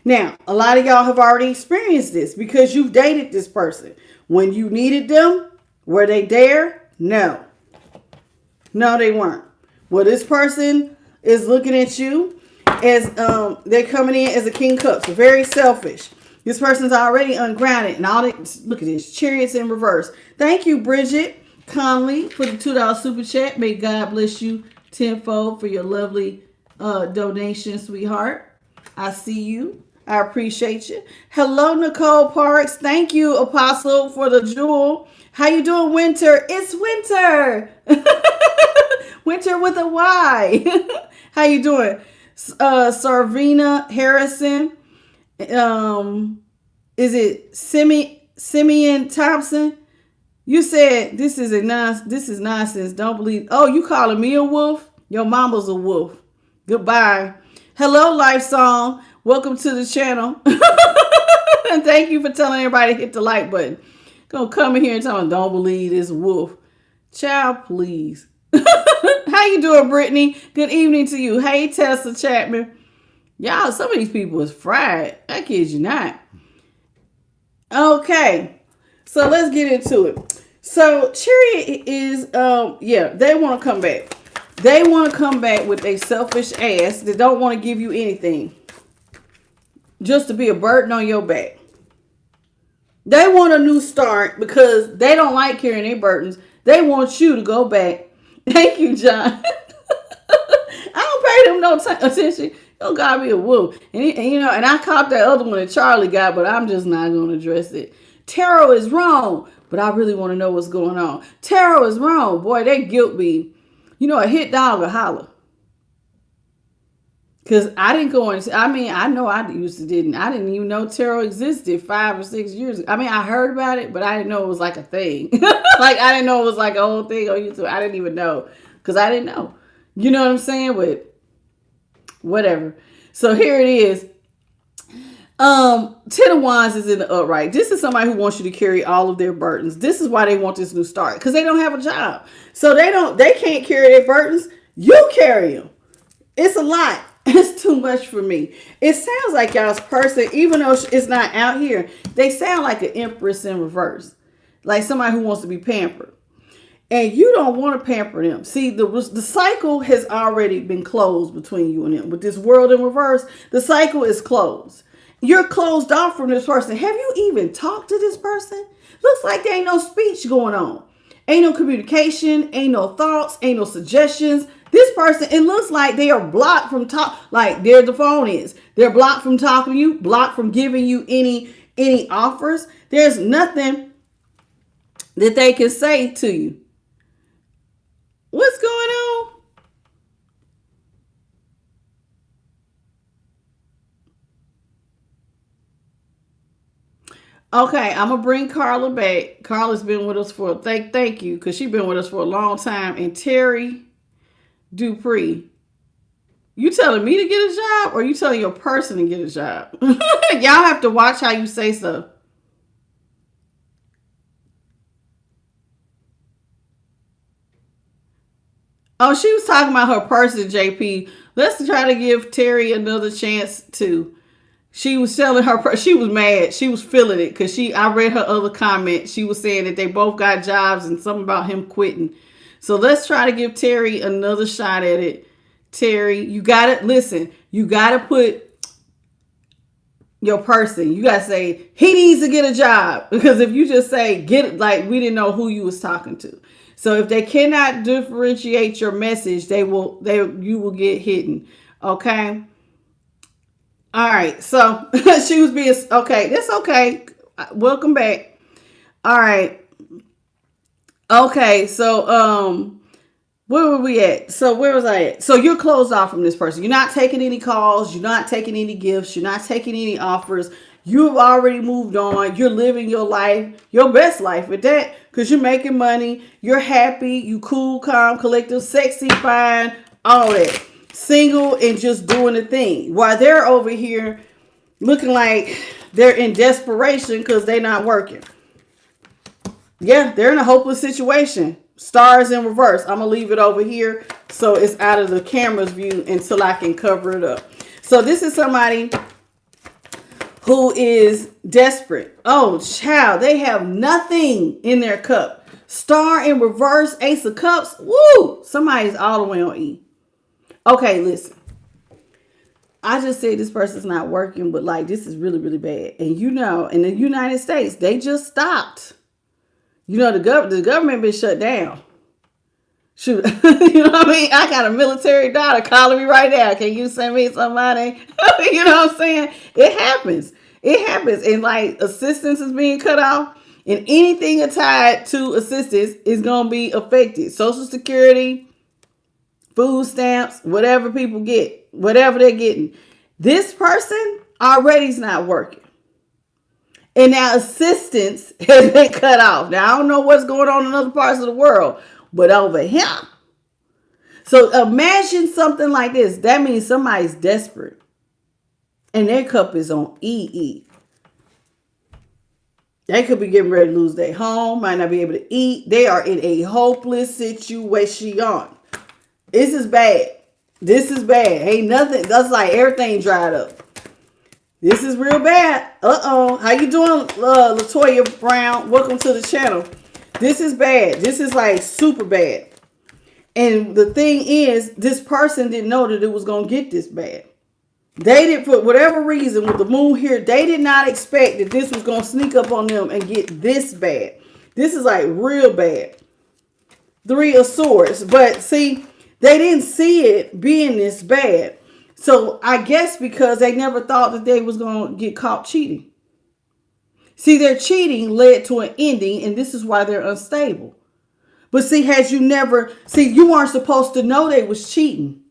Now, a lot of y'all have already experienced this because you've dated this person. When you needed them, were they there? No. No, they weren't. Well, this person is looking at you as they're coming in as a King of Cups. Very selfish. This person's already ungrounded. And all that, look at this. Chariots in reverse. Thank you, Bridget Conley, for the $2 super chat. May God bless you tenfold for your lovely donation, sweetheart. I see you. I appreciate you. Hello, Nicole Parks. Thank you, Apostle, for the jewel. How you doing, Winter? It's Winter. Winter with a Y. How you doing? Sarvina Harrison. Is it Simeon Thompson? You said this is nonsense. Don't believe. Oh, you calling me a wolf? Your mama's a wolf. Goodbye. Hello, Life Song. Welcome to the channel. And thank you for telling everybody to hit the like button. Gonna come in here and tell them don't believe this wolf. Child, please. How you doing, Brittany? Good evening to you. Hey, Tessa Chapman. Y'all, some of these people is fried. I kid you not. Okay. So let's get into it. So Cherry is, they want to come back. They want to come back with a selfish ass that don't want to give you anything. Just to be a burden on your back. They want a new start because they don't like carrying their burdens. They want you to go back. Thank you, John. I don't pay them no attention. Oh, God, be a wolf. And I caught that other one that Charlie got, but I'm just not going to address it. Tarot is wrong, but I really want to know what's going on. Tarot is wrong. Boy, they guilt me. A hit dog will holler. Because I didn't go and I know I didn't even know tarot existed 5 or 6 years ago. I heard about it, but I didn't know it was like a thing. Like, I didn't know it was like a whole thing on YouTube. I didn't even know. Because I didn't know. You know what I'm saying? But whatever. So here it is. Ten of Wands is in the upright. This is somebody who wants you to carry all of their burdens. This is why they want this new start. Because they don't have a job. So they can't carry their burdens. You carry them. It's a lot. It's too much for me. It sounds like y'all's person, even though it's not out here, they sound like an empress in reverse. Like somebody who wants to be pampered. And you don't want to pamper them. See, the cycle has already been closed between you and them. With this world in reverse, the cycle is closed. You're closed off from this person. Have you even talked to this person? Looks like there ain't no speech going on. Ain't no communication, ain't no thoughts, ain't no suggestions. This person, it looks like they are blocked from like there the phone is. They're blocked from talking to you, blocked from giving you any offers. There's nothing that they can say to you. What's going on? Okay, I'm gonna bring Carla back. Carla's been with us for thank you, because she's been with us for a long time. And Terry Dupree, you telling me to get a job, or you telling your person to get a job? Y'all have to watch how you say so. Oh, she was talking about her person, JP. Let's try to give Terry another chance too. She was telling her, she was mad. She was feeling it because I read her other comment. She was saying that they both got jobs and something about him quitting. So let's try to give Terry another shot at it. Terry, you got to listen. You got to put your person. You got to say, he needs to get a job. Because if you just say, get it, like we didn't know who you was talking to. So if they cannot differentiate your message, you will get hidden. Okay. All right, so she was being, okay, that's okay. Welcome back. All right. Okay, so where were we at? So where was I at? So you're closed off from this person. You're not taking any calls. You're not taking any gifts. You're not taking any offers. You've already moved on. You're living your life, your best life with that, because you're making money. You're happy. You cool, calm, collective, sexy, fine, all that. Single and just doing the thing, while they're over here looking like they're in desperation because they're not working. Yeah, they're in a hopeless situation. Stars in reverse. I'm gonna leave it over here so it's out of the camera's view until I can cover it up. So this is somebody who is desperate. Oh, child, they have nothing in their cup. Star in reverse, Ace of Cups. Woo! Somebody's all the way on E. Okay, listen. I just said this person's not working, but like this is really, really bad. And in the United States, they just stopped. The government been shut down. Shoot, you know what I mean? I got a military daughter calling me right now. Can you send me some money? You know what I'm saying? It happens. It happens. And like assistance is being cut off, and anything tied to assistance is going to be affected. Social Security, food stamps, whatever people get, whatever they're getting. This person already is not working. And now assistance has been cut off. Now, I don't know what's going on in other parts of the world, but over here. So imagine something like this. That means somebody's desperate and their cup is on EE. They could be getting ready to lose their home, might not be able to eat. They are in a hopeless situation. This is bad. This is bad. Ain't nothing. That's like everything dried up. This is real bad. Uh-oh. How you doing, Latoya Brown? Welcome to the channel. This is bad. This is like super bad. And the thing is, this person didn't know that it was going to get this bad. They did, for whatever reason, with the moon here, they did not expect that this was going to sneak up on them and get this bad. This is like real bad. 3 of Swords. But see, they didn't see it being this bad. So I guess because they never thought that they was going to get caught cheating. See, their cheating led to an ending, and this is why they're unstable. But see, you weren't supposed to know they was cheating.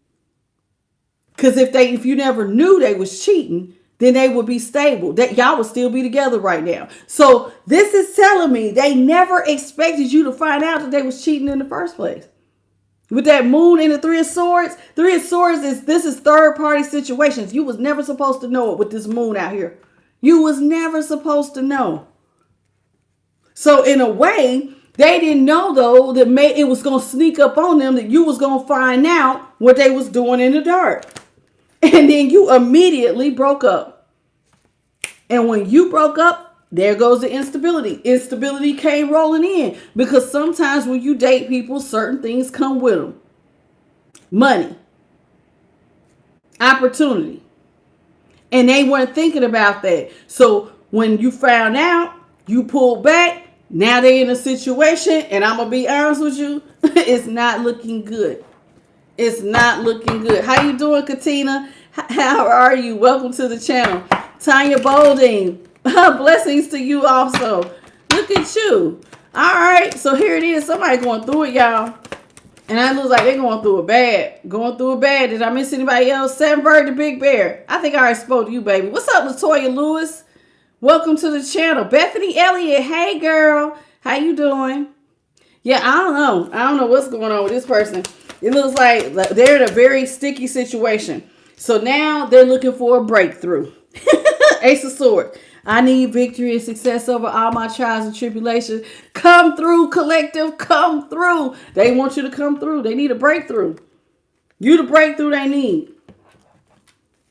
Because if you never knew they was cheating, then they would be stable. That y'all would still be together right now. So this is telling me they never expected you to find out that they was cheating in the first place. With that moon and the 3 of Swords, 3 of Swords this is third party situations. You was never supposed to know it with this moon out here. You was never supposed to know. So in a way, they didn't know though that it was going to sneak up on them, that you was going to find out what they was doing in the dark. And then you immediately broke up. And when you broke up, there goes the instability. Instability came rolling in. Because sometimes when you date people, certain things come with them. Money. Opportunity. And they weren't thinking about that. So when you found out, you pulled back. Now they're in a situation. And I'm going to be honest with you. It's not looking good. It's not looking good. How you doing, Katina? How are you? Welcome to the channel. Tanya Bolding. Blessings to you also. Look at you. All right. So here it is. Somebody going through it, y'all. And I looks like they're going through it bad. Going through it bad. Did I miss anybody else? Sam Bird, the Big Bear. I think I already spoke to you, baby. What's up, Latoya Lewis? Welcome to the channel. Bethany Elliott. Hey, girl. How you doing? Yeah, I don't know. I don't know what's going on with this person. It looks like they're in a very sticky situation. So now they're looking for a breakthrough. Ace of Swords. I need victory and success over all my trials and tribulations. Come through, collective. Come through. They want you to come through. They need a breakthrough. You the breakthrough they need.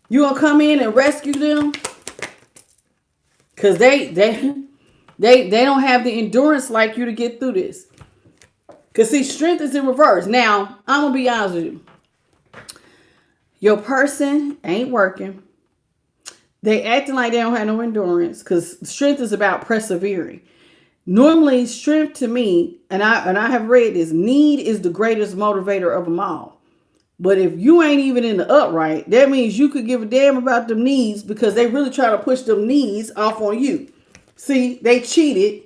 You gonna come in and rescue them? Because they don't have the endurance like you to get through this. Because see, strength is in reverse. Now, I'm going to be honest with you. Your person ain't working. They acting like they don't have no endurance. Because strength is about persevering. Normally, strength to me, and I have read this, need is the greatest motivator of them all. But if you ain't even in the upright, that means you could give a damn about them needs because they really try to push them needs off on you. See, they cheated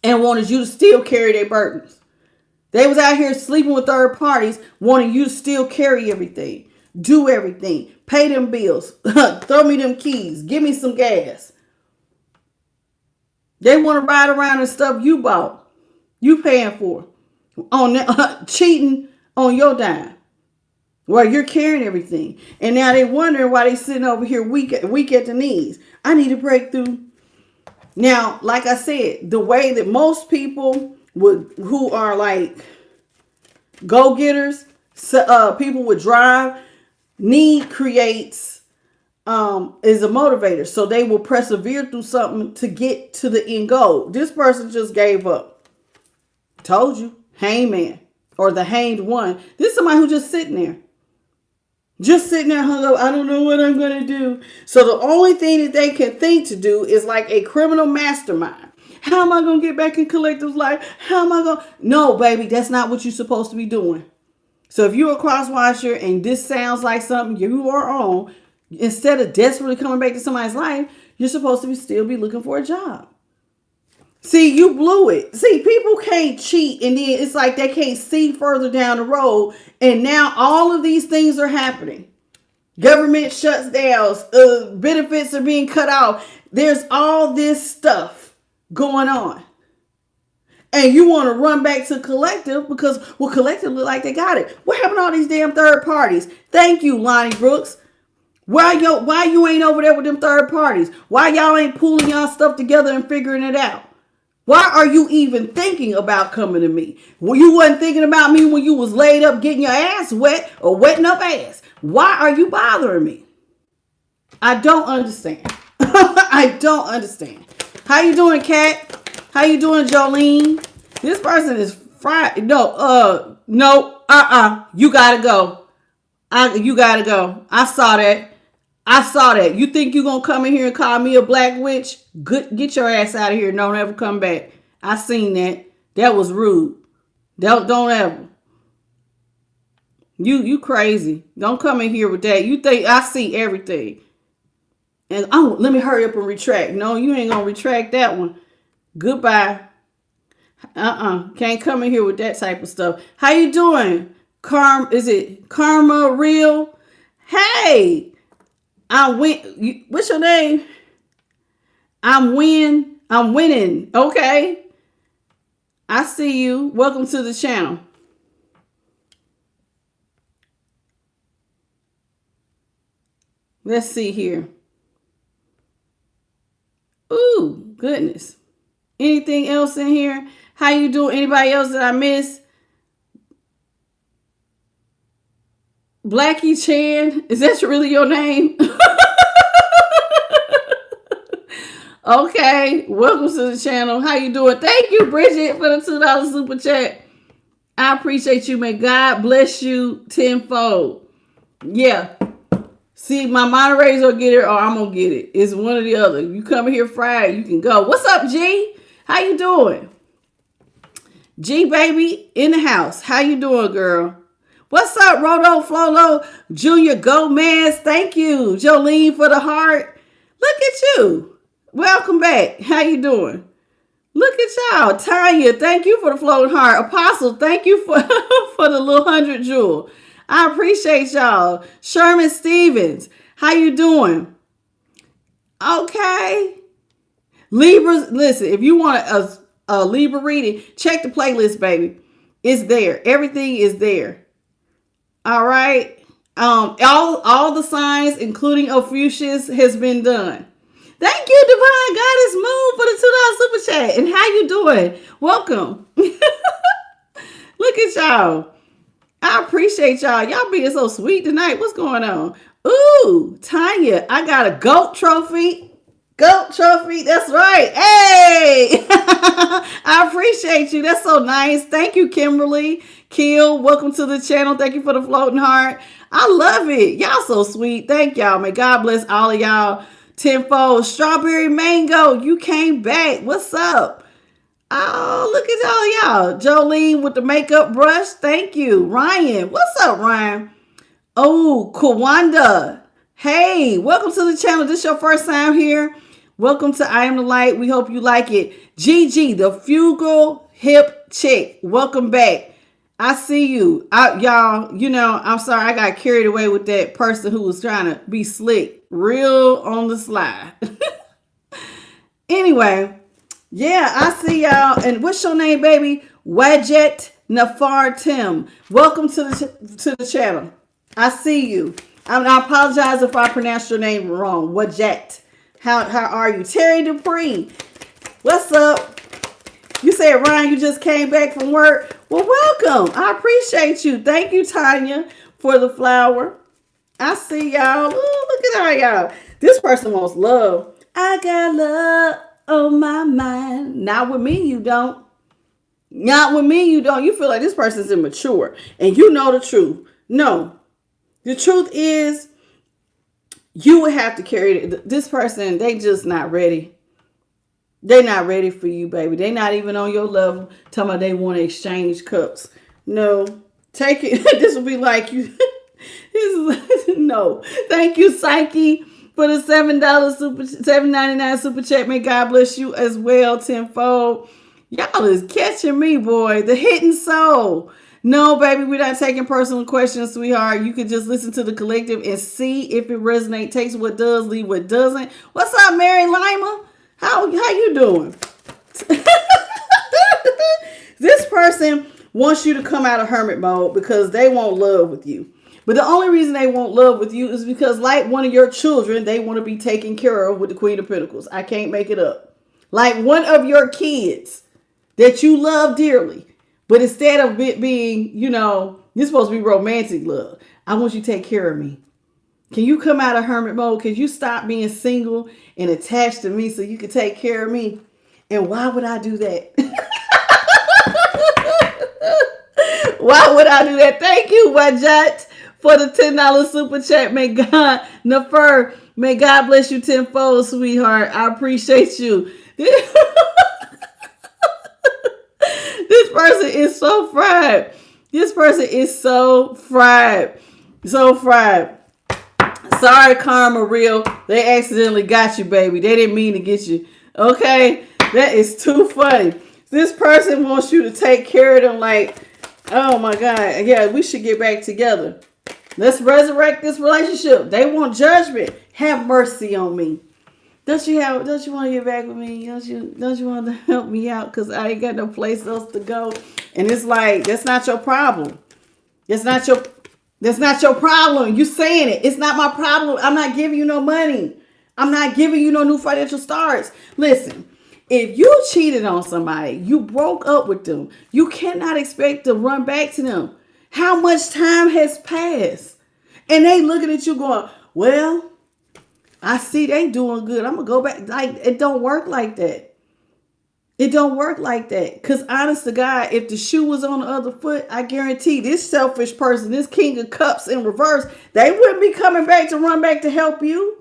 and wanted you to still carry their burdens. They was out here sleeping with third parties, wanting you to still carry everything, do everything, pay them bills, throw me them keys, give me some gas. They want to ride around and stuff you bought, you paying for, on cheating on your dime, while you're carrying everything. And now they wondering why they sitting over here weak at the knees. I need a breakthrough. Now, like I said, the way that most people who are like go-getters, people with drive, need creates is a motivator. So they will persevere through something to get to the end goal. This person just gave up. Told you, hangman or the hanged one. This is somebody who just sitting there. Just sitting there hung up. I don't know what I'm going to do. So the only thing that they can think to do is like a criminal mastermind. How am I going to get back in Collective's life? How am I going to? No, baby, that's not what you're supposed to be doing. So if you're a cross-watcher and this sounds like something you are on, instead of desperately coming back to somebody's life, you're supposed to still be looking for a job. See, you blew it. See, people can't cheat and then it's like they can't see further down the road. And now all of these things are happening. Government shuts down. Benefits are being cut off. There's all this stuff going on. And you want to run back to collective because, well, collective look like they got it. What happened to all these damn third parties? Thank you, Lonnie Brooks. Why you ain't over there with them third parties? Why y'all ain't pulling y'all stuff together and figuring it out? Why are you even thinking about coming to me? Well, you wasn't thinking about me when you was laid up getting your ass wet or wetting up ass. Why are you bothering me? I don't understand. I don't understand. How you doing, Kat? How you doing, Jolene? This person is fried. No, you gotta go. You gotta go. I saw that. You think you gonna come in here and call me a black witch? Good, get your ass out of here. Don't ever come back. I seen that. That was rude. Don't ever. You crazy. Don't come in here with that. You think I see everything. And let me hurry up and retract. No, you ain't gonna retract that one. Goodbye. Can't come in here with that type of stuff. How you doing? Is it Karma Real? Hey, what's your name? I'm winning. Okay. I see you. Welcome to the channel. Let's see here. Ooh, goodness. Anything else in here? How you doing? Anybody else that I missed? Blackie Chan, is that really your name? Okay, welcome to the channel. How you doing? Thank you, Bridget, for the $2 super chat. I appreciate you. May God bless you tenfold. Yeah. See, my moderators will get it or I'm going to get it. It's one or the other. You come here Friday, you can go. What's up, G? How you doing? G, baby, in the house. How you doing, girl? What's up, Rodo Flolo? Junior Gomez, thank you. Jolene for the heart. Look at you. Welcome back. How you doing? Look at y'all. Tanya, thank you for the floating heart. Apostle, thank you for, for the little 100 jewel. I appreciate y'all. Sherman Stevens, how you doing? Okay. Libras, listen, if you want a Libra reading, check the playlist, baby. It's there. Everything is there. All right. All the signs, including Ophiuchus, has been done. Thank you, Divine Goddess Moon, for the $2 super chat. And how you doing? Welcome. Look at y'all. I appreciate y'all. Y'all being so sweet tonight. What's going on? Ooh, Tanya, I got a goat trophy. Goat trophy. That's right. Hey, I appreciate you. That's so nice. Thank you, Kimberly. Kill, welcome to the channel. Thank you for the floating heart. I love it. Y'all so sweet. Thank y'all. May God bless all of y'all tenfold. Strawberry Mango, you came back. What's up? Oh, look at all y'all. Jolene with the makeup brush. Thank you. Ryan. What's up, Ryan? Oh, Kawanda. Hey, welcome to the channel. This is your first time here. Welcome to I Am the Light. We hope you like it. Gigi, the Fugal Hip Chick. Welcome back. I see you. Y'all, you know, I'm sorry. I got carried away with that person who was trying to be slick. Real on the slide. Anyway. Yeah, I see y'all. And what's your name, baby? Wajet Nafar Tim. Welcome to the channel. I see you. I apologize if I pronounced your name wrong. Wajet. How are you? Terry Dupree. What's up? You said, Ryan, you just came back from work. Well, welcome. I appreciate you. Thank you, Tanya, for the flower. I see y'all. Ooh, look at all y'all. This person wants love. I got love on my mind. Not with me, you don't. Not with me, you don't. You feel like this person's immature. And you know the truth. No. The truth is, you would have to carry it. This person, they just not ready. They're not ready for you, baby. They're not even on your level. Talking about they want to exchange cups. No. Take it. This will be like you. No. Thank you, Psyche, for the $7.99 super chat. May God bless you as well tenfold. Y'all is catching me, boy. The hidden soul. No, baby, we're not taking personal questions, sweetheart. You can just listen to the collective and see if it resonates. Takes what does, leave what doesn't. What's up, Mary Lima? How you doing? This person wants you to come out of hermit mode because they want love with you. But the only reason they want love with you is because, like one of your children, they want to be taken care of with the Queen of Pentacles. I can't make it up. Like one of your kids that you love dearly. But instead of it being, you're supposed to be romantic love. I want you to take care of me. Can you come out of hermit mode? Can you stop being single and attached to me so you can take care of me? And why would I do that? Why would I do that? Thank you, Wajat, for the $10 super chat. May God bless you tenfold, sweetheart. I appreciate you. This person is so fried. This person is so fried. So fried. Sorry, Karma Real. They accidentally got you, baby. They didn't mean to get you. Okay? That is too funny. This person wants you to take care of them like, oh my God. Yeah, we should get back together. Let's resurrect this relationship. They want judgment. Have mercy on me. Don't you want to get back with me? Don't you want to help me out? Because I ain't got no place else to go. And it's like, that's not your problem. That's not your problem. You saying it. It's not my problem. I'm not giving you no money. I'm not giving you no new financial starts. Listen, if you cheated on somebody, you broke up with them, you cannot expect to run back to them. How much time has passed? And they looking at you going, well, I see they doing good. I'm going to go back. Like, it don't work like that. It don't work like that. Because honest to God, if the shoe was on the other foot, I guarantee this selfish person, this King of Cups in reverse, they wouldn't be coming back to run back to help you.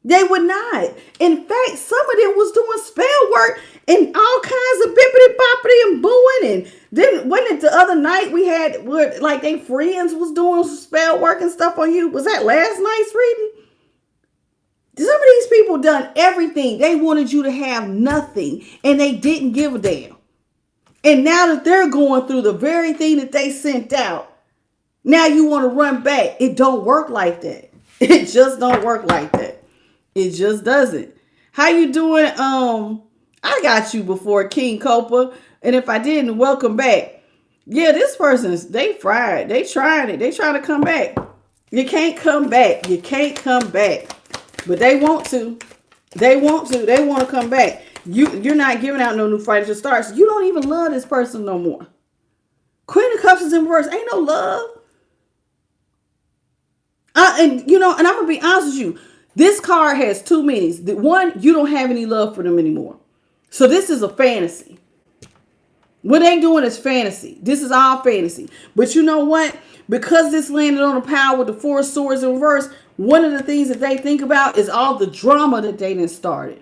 They would not. In fact, some of them was doing spell work and all kinds of bippity boppity and booing. And then wasn't it the other night we had where like they friends was doing spell work and stuff on you? Was that last night's reading? Some of these people done everything. They wanted you to have nothing and they didn't give a damn. And now that they're going through the very thing that they sent out, now you want to run back. It don't work like that. It just don't work like that. It just doesn't. How you doing? I got you before, King Copa. And if I didn't, welcome back. Yeah, this person's, they fried. They trying it. They trying to come back. You can't come back. You can't come back. But they want to. They want to. They want to come back. You're not giving out no new financial starts. You don't even love this person no more. Queen of Cups is in reverse. Ain't no love. And I'm going to be honest with you. This card has two meanings. The one, you don't have any love for them anymore. So this is a fantasy. What they doing is fantasy. This is all fantasy. But you know what? Because this landed on the pile with the Four of Swords in reverse, one of the things that they think about is all the drama that they done started.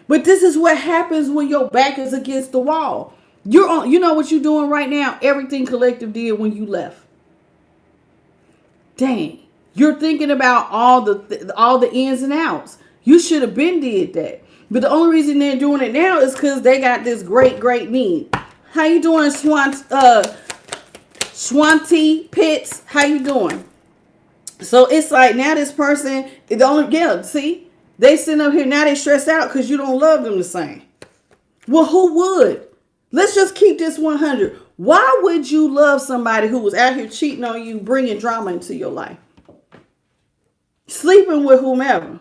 But this is what happens when your back is against the wall. You know what you're doing right now? Everything collective did when you left. Dang. You're thinking about all the ins and outs. You should have been did that. But the only reason they're doing it now is because they got this great, great need. How you doing, Swanty Pitts? How you doing? So it's like now this person, see? They sitting up here, now they stressed out because you don't love them the same. Well, who would? Let's just keep this 100. Why would you love somebody who was out here cheating on you, bringing drama into your life? Sleeping with whomever.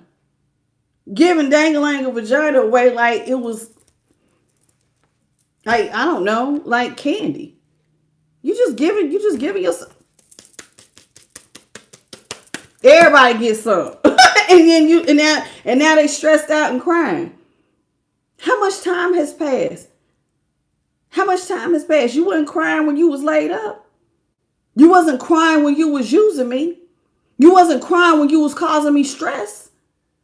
Giving dang-a-lang a vagina away like it was, like, I don't know, like candy. You just giving yourself. Everybody gets some. and now they stressed out and crying. How much time has passed? How much time has passed? You wasn't crying when you was laid up. You wasn't crying when you was using me. You wasn't crying when you was causing me stress.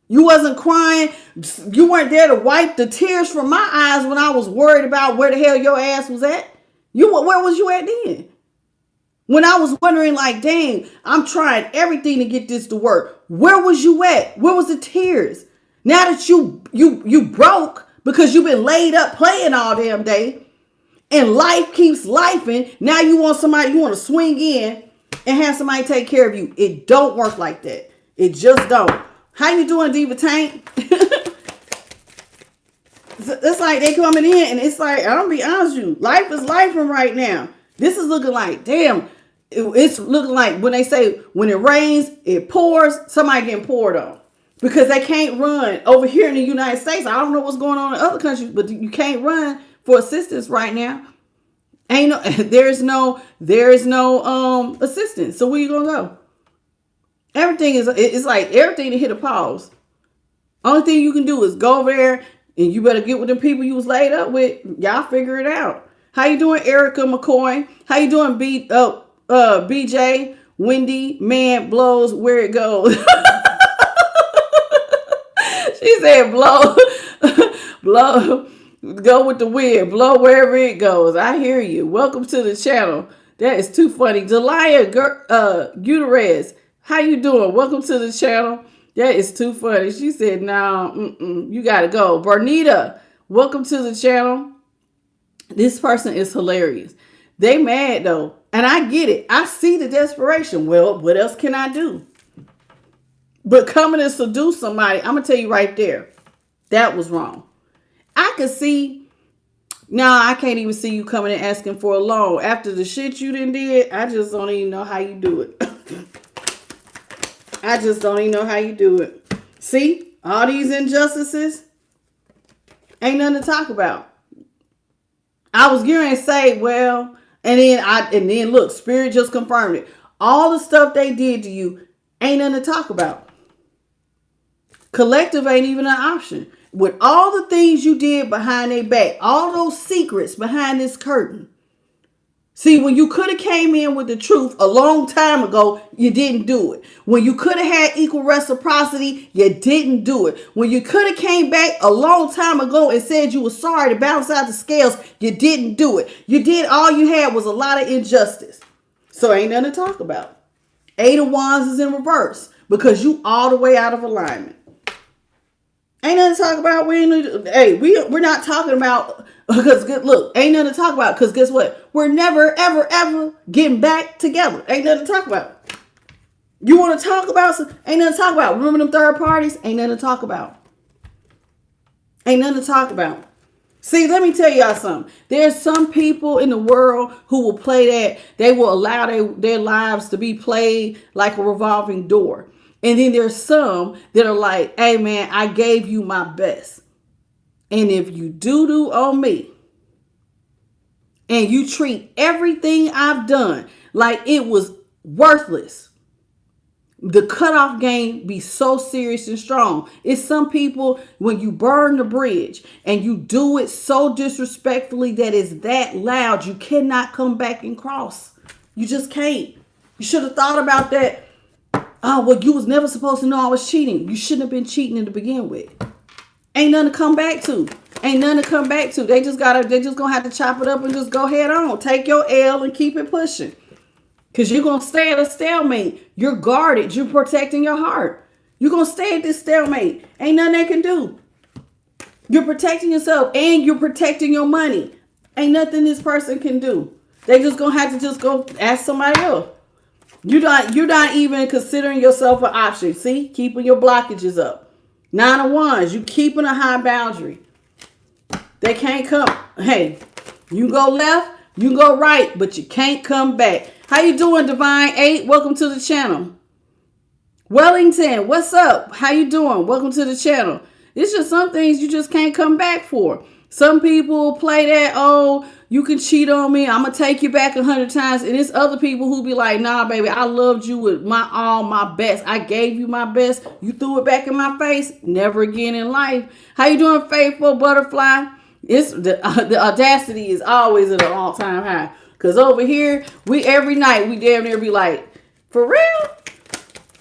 You wasn't crying. You weren't there to wipe the tears from my eyes when I was worried about where the hell your ass was at. Where was you at then? When I was wondering like, dang, I'm trying everything to get this to work. Where was you at? Where was the tears? Now that you broke because you've been laid up playing all damn day and life keeps lifing. Now you want to swing in and have somebody take care of you. It don't work like that. It just don't. How you doing, Diva Tank? It's like they coming in and it's like, I'm gonna be honest with you, life is lifing right now. This is looking like, damn, it's looking like when they say when it rains, it pours, somebody getting poured on. Because they can't run over here in the United States. I don't know what's going on in other countries, but you can't run for assistance right now. There is no assistance. So where you gonna go? It's like everything to hit a pause. Only thing you can do is go over there and you better get with the people you was laid up with. Y'all figure it out. How you doing, Erica McCoy? How you doing, BJ? Wendy, man blows where it goes. She said blow, blow, go with the wind, blow wherever it goes. I hear you. Welcome to the channel. That is too funny. Delia Gutierrez, how you doing? Welcome to the channel. That is too funny. She said, no, you got to go. Bernita, welcome to the channel. This person is hilarious. They mad though. And I get it. I see the desperation. Well, what else can I do? But coming to seduce somebody, I'm going to tell you right there, that was wrong. I could see, I can't even see you coming and asking for a loan. After the shit you done did, I just don't even know how you do it. I just don't even know how you do it. See, all these injustices, ain't nothing to talk about. I was going to say, well, and then look, Spirit just confirmed it. All the stuff they did to you ain't nothing to talk about. Collective ain't even an option. With all the things you did behind their back, all those secrets behind this curtain. See, when you could have came in with the truth a long time ago, you didn't do it. When you could have had equal reciprocity, you didn't do it. When you could have came back a long time ago and said you were sorry to balance out the scales, you didn't do it. You did, all you had was a lot of injustice. So ain't nothing to talk about. 8 of Wands is in reverse because you all the way out of alignment. Ain't nothing to talk about. We're not talking about, because look, ain't nothing to talk about, because guess what? We're never, ever, ever getting back together. Ain't nothing to talk about. You want to talk about, ain't nothing to talk about. Remember them third parties? Ain't nothing to talk about. Ain't nothing to talk about. See, let me tell y'all something. There's some people in the world who will play that. They will allow their lives to be played like a revolving door. And then there's some that are like, hey, man, I gave you my best. And if you do on me and you treat everything I've done like it was worthless, the cutoff game be so serious and strong. It's some people, when you burn the bridge and you do it so disrespectfully that it's that loud, you cannot come back and cross. You just can't. You should have thought about that. Oh, well, you was never supposed to know I was cheating. You shouldn't have been cheating to begin with. Ain't nothing to come back to. Ain't nothing to come back to. They just gonna have to chop it up and just go head on. Take your L and keep it pushing. Because you're gonna stay at a stalemate. You're guarded. You're protecting your heart. You're gonna stay at this stalemate. Ain't nothing they can do. You're protecting yourself and you're protecting your money. Ain't nothing this person can do. They just gonna have to just go ask somebody else. You're not even considering yourself an option. See, keeping your blockages up. 9 of Wands, you keeping a high boundary. They can't come. Hey, you go left, you go right, but you can't come back. How you doing, Divine 8? Welcome to the channel. Wellington, what's up? How you doing? Welcome to the channel. It's just some things you just can't come back for. Some people play that, oh, you can cheat on me, I'm going to take you back 100 times. And it's other people who be like, nah, baby, I loved you with my all, my best. I gave you my best. You threw it back in my face. Never again in life. How you doing, Faithful Butterfly? It's the audacity is always at an all-time high. Because over here, every night, we damn near be like, for real?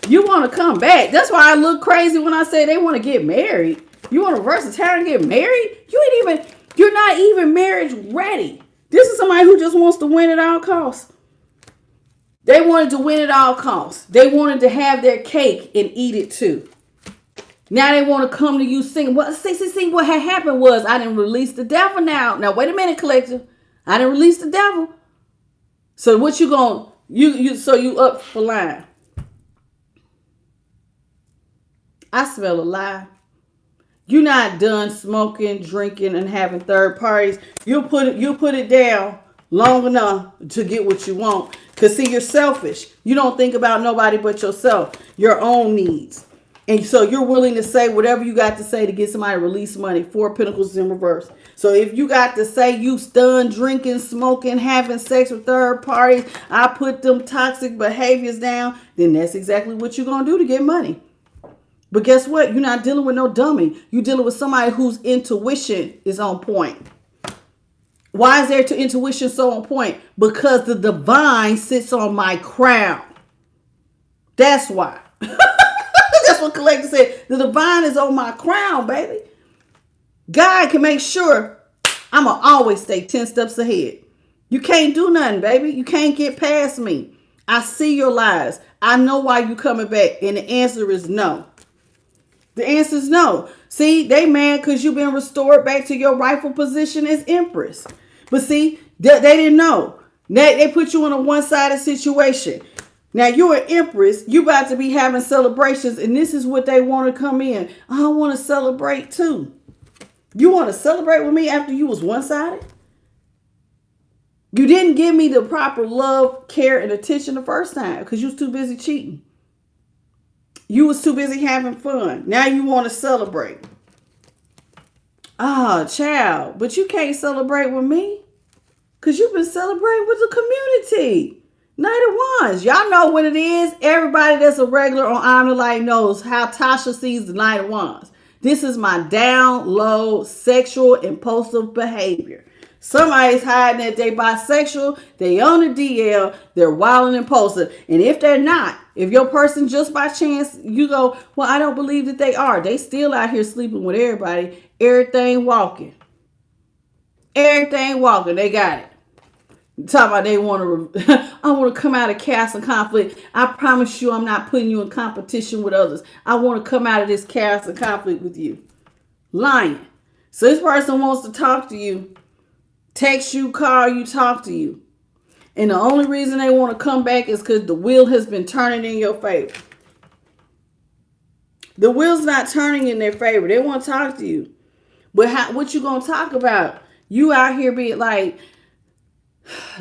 You want to come back? That's why I look crazy when I say they want to get married. You want to versatile and get married? You're not even marriage ready. This is somebody who just wants to win at all costs. They wanted to win at all costs. They wanted to have their cake and eat it too. Now they want to come to you singing. Well, see, what had happened was I didn't release the devil now. Now, wait a minute, collective. I didn't release the devil. So what you gonna you up for lying? I smell a lie. You're not done smoking, drinking, and having third parties. You put it down long enough to get what you want. Cause see, you're selfish. You don't think about nobody but yourself, your own needs. And so you're willing to say whatever you got to say to get somebody to release money. 4 Pentacles in reverse. So if you got to say you done drinking, smoking, having sex with third parties, I put them toxic behaviors down, then that's exactly what you're going to do to get money. But guess what? You're not dealing with no dummy. You're dealing with somebody whose intuition is on point. Why is their intuition so on point? Because the divine sits on my crown. That's why. That's what Collector said. The divine is on my crown, baby. God can make sure I'm going to always stay 10 steps ahead. You can't do nothing, baby. You can't get past me. I see your lies. I know why you coming back. And the answer is no. The answer is no. See, they mad because you've been restored back to your rightful position as Empress. But see, they didn't know. They put you in a one-sided situation. Now you're an Empress. You about to be having celebrations. And this is what they want to come in. I want to celebrate too. You want to celebrate with me after you was one-sided? You didn't give me the proper love, care, and attention the first time because you was too busy cheating. You was too busy having fun. Now you want to celebrate. Ah, child, but you can't celebrate with me because you've been celebrating with the community. Knight of Wands. Y'all know what it is. Everybody that's a regular on I'm the Light knows how Tasha sees the Knight of Wands. This is my down low sexual impulsive behavior. Somebody's hiding that they bisexual, they on the DL, they're wild and impulsive. And if they're not, if your person just by chance, you go, well, I don't believe that they are. They still out here sleeping with everybody. Everything walking. Everything walking. They got it. Talking about they want to, I want to come out of chaos and conflict. I promise you I'm not putting you in competition with others. I want to come out of this chaos and conflict with you. Lying. So this person wants to talk to you, text you, call you, talk to you. And the only reason they want to come back is because the wheel has been turning in your favor. The wheel's not turning in their favor. They want to talk to you. But what you going to talk about? You out here being like,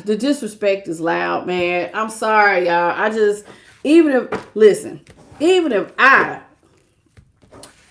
the disrespect is loud, man. I'm sorry, y'all. Even if I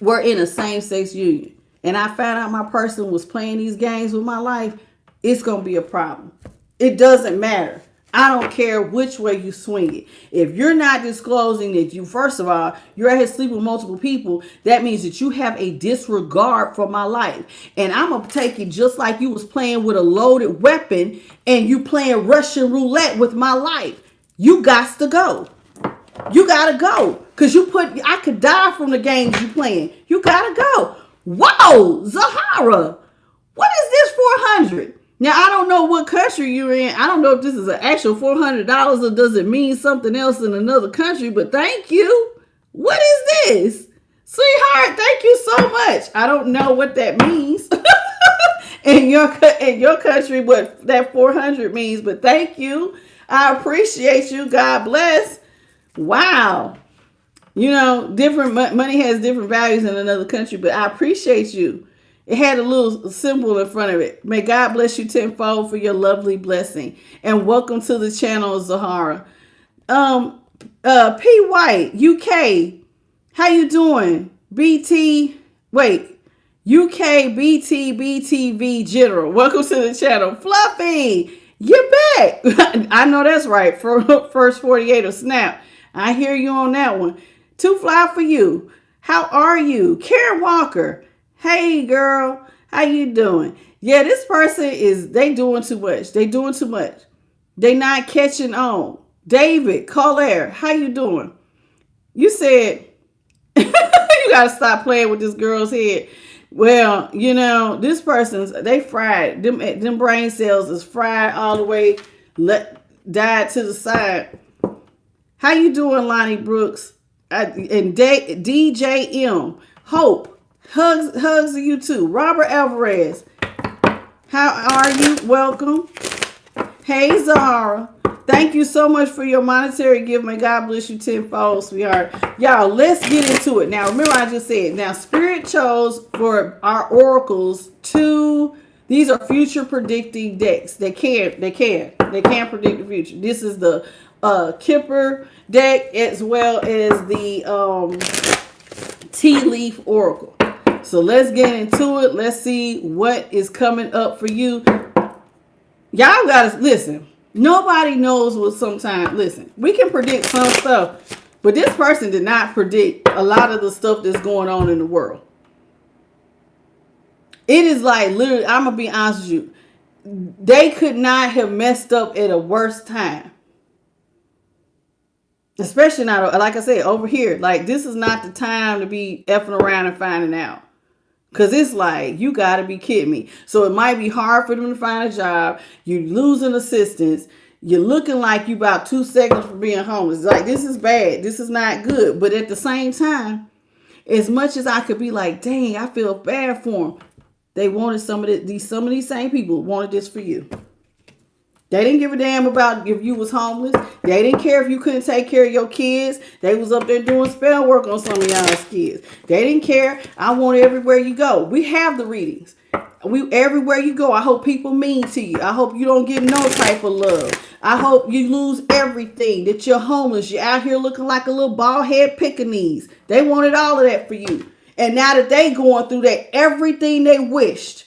were in a same-sex union and I found out my person was playing these games with my life, it's going to be a problem. It doesn't matter. I don't care which way you swing it. If you're not disclosing that you, first of all, you're out here sleeping with multiple people, that means that you have a disregard for my life. And I'm going to take it just like you was playing with a loaded weapon and you playing Russian roulette with my life. You got to go. You got to go. Because I could die from the games you playing. You got to go. Whoa, Zahara. What is this 400? Now, I don't know what country you're in. I don't know if this is an actual $400 or does it mean something else in another country, but thank you. What is this? Sweetheart, thank you so much. I don't know what that means in your country, what that 400 means, but thank you. I appreciate you. God bless. Wow. You know, different money has different values in another country, but I appreciate you. It had a little symbol in front of it. May God bless you tenfold for your lovely blessing. And welcome to the channel, Zahara. P. White, UK. How you doing? UK BTV General. Welcome to the channel. Fluffy, you're back. I know that's right. First 48 of Snap. I hear you on that one. Too fly for you. How are you? Karen Walker. Hey girl, how you doing? Yeah, this person they doing too much. They doing too much. They not catching on. David, Collier, how you doing? You said, you got to stop playing with this girl's head. Well, you know, this they fried. Them brain cells is fried all the way, died to the side. How you doing, Lonnie Brooks? And DJ M. Hope. Hugs to you too. Robert Alvarez. How are you? Welcome. Hey, Zara. Thank you so much for your monetary gift. May God bless you tenfold, sweetheart. Y'all, let's get into it. Now, remember I just said, now Spirit chose for our oracles these are future predicting decks. They can predict the future. This is the Kipper deck as well as the tea leaf oracle. So let's get into it. Let's see what is coming up for you. Y'all gotta listen. Nobody knows what sometimes. Listen, we can predict some stuff, but this person did not predict a lot of the stuff that's going on in the world. It is like literally, I'm gonna be honest with you. They could not have messed up at a worse time. Especially not, like I said, over here. Like, this is not the time to be effing around and finding out. Because it's like, you got to be kidding me. So it might be hard for them to find a job. You're losing assistance. You're looking like you about 2 seconds from being homeless. Like, this is bad. This is not good. But at the same time, as much as I could be like, dang, I feel bad for them. They wanted some of these same people wanted this for you. They didn't give a damn about if you was homeless. They didn't care if you couldn't take care of your kids. They was up there doing spell work on some of y'all's kids. They didn't care. I want everywhere you go. We have the readings. Everywhere you go, I hope people mean to you. I hope you don't get no type of love. I hope you lose everything, that you're homeless. You're out here looking like a little bald head Pekingese. They wanted all of that for you. And now that they going through that, everything they wished.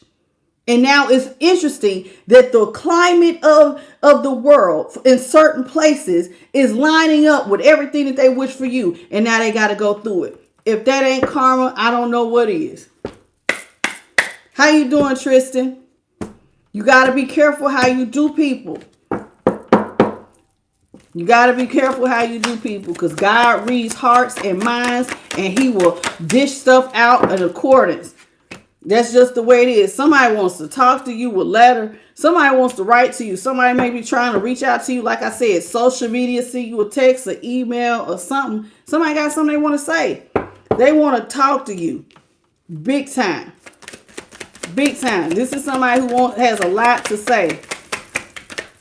And now it's interesting that the climate of the world in certain places is lining up with everything that they wish for you. And now they got to go through it. If that ain't karma, I don't know what is. How you doing, Tristan? You got to be careful how you do people. You got to be careful how you do people, because God reads hearts and minds, and he will dish stuff out in accordance. That's just the way it is. Somebody wants to talk to you with letter. Somebody wants to write to you. Somebody may be trying to reach out to you. Like I said, social media, see you a text, an email, or something. Somebody got something they want to say. They want to talk to you. Big time. Big time. This is somebody who has a lot to say.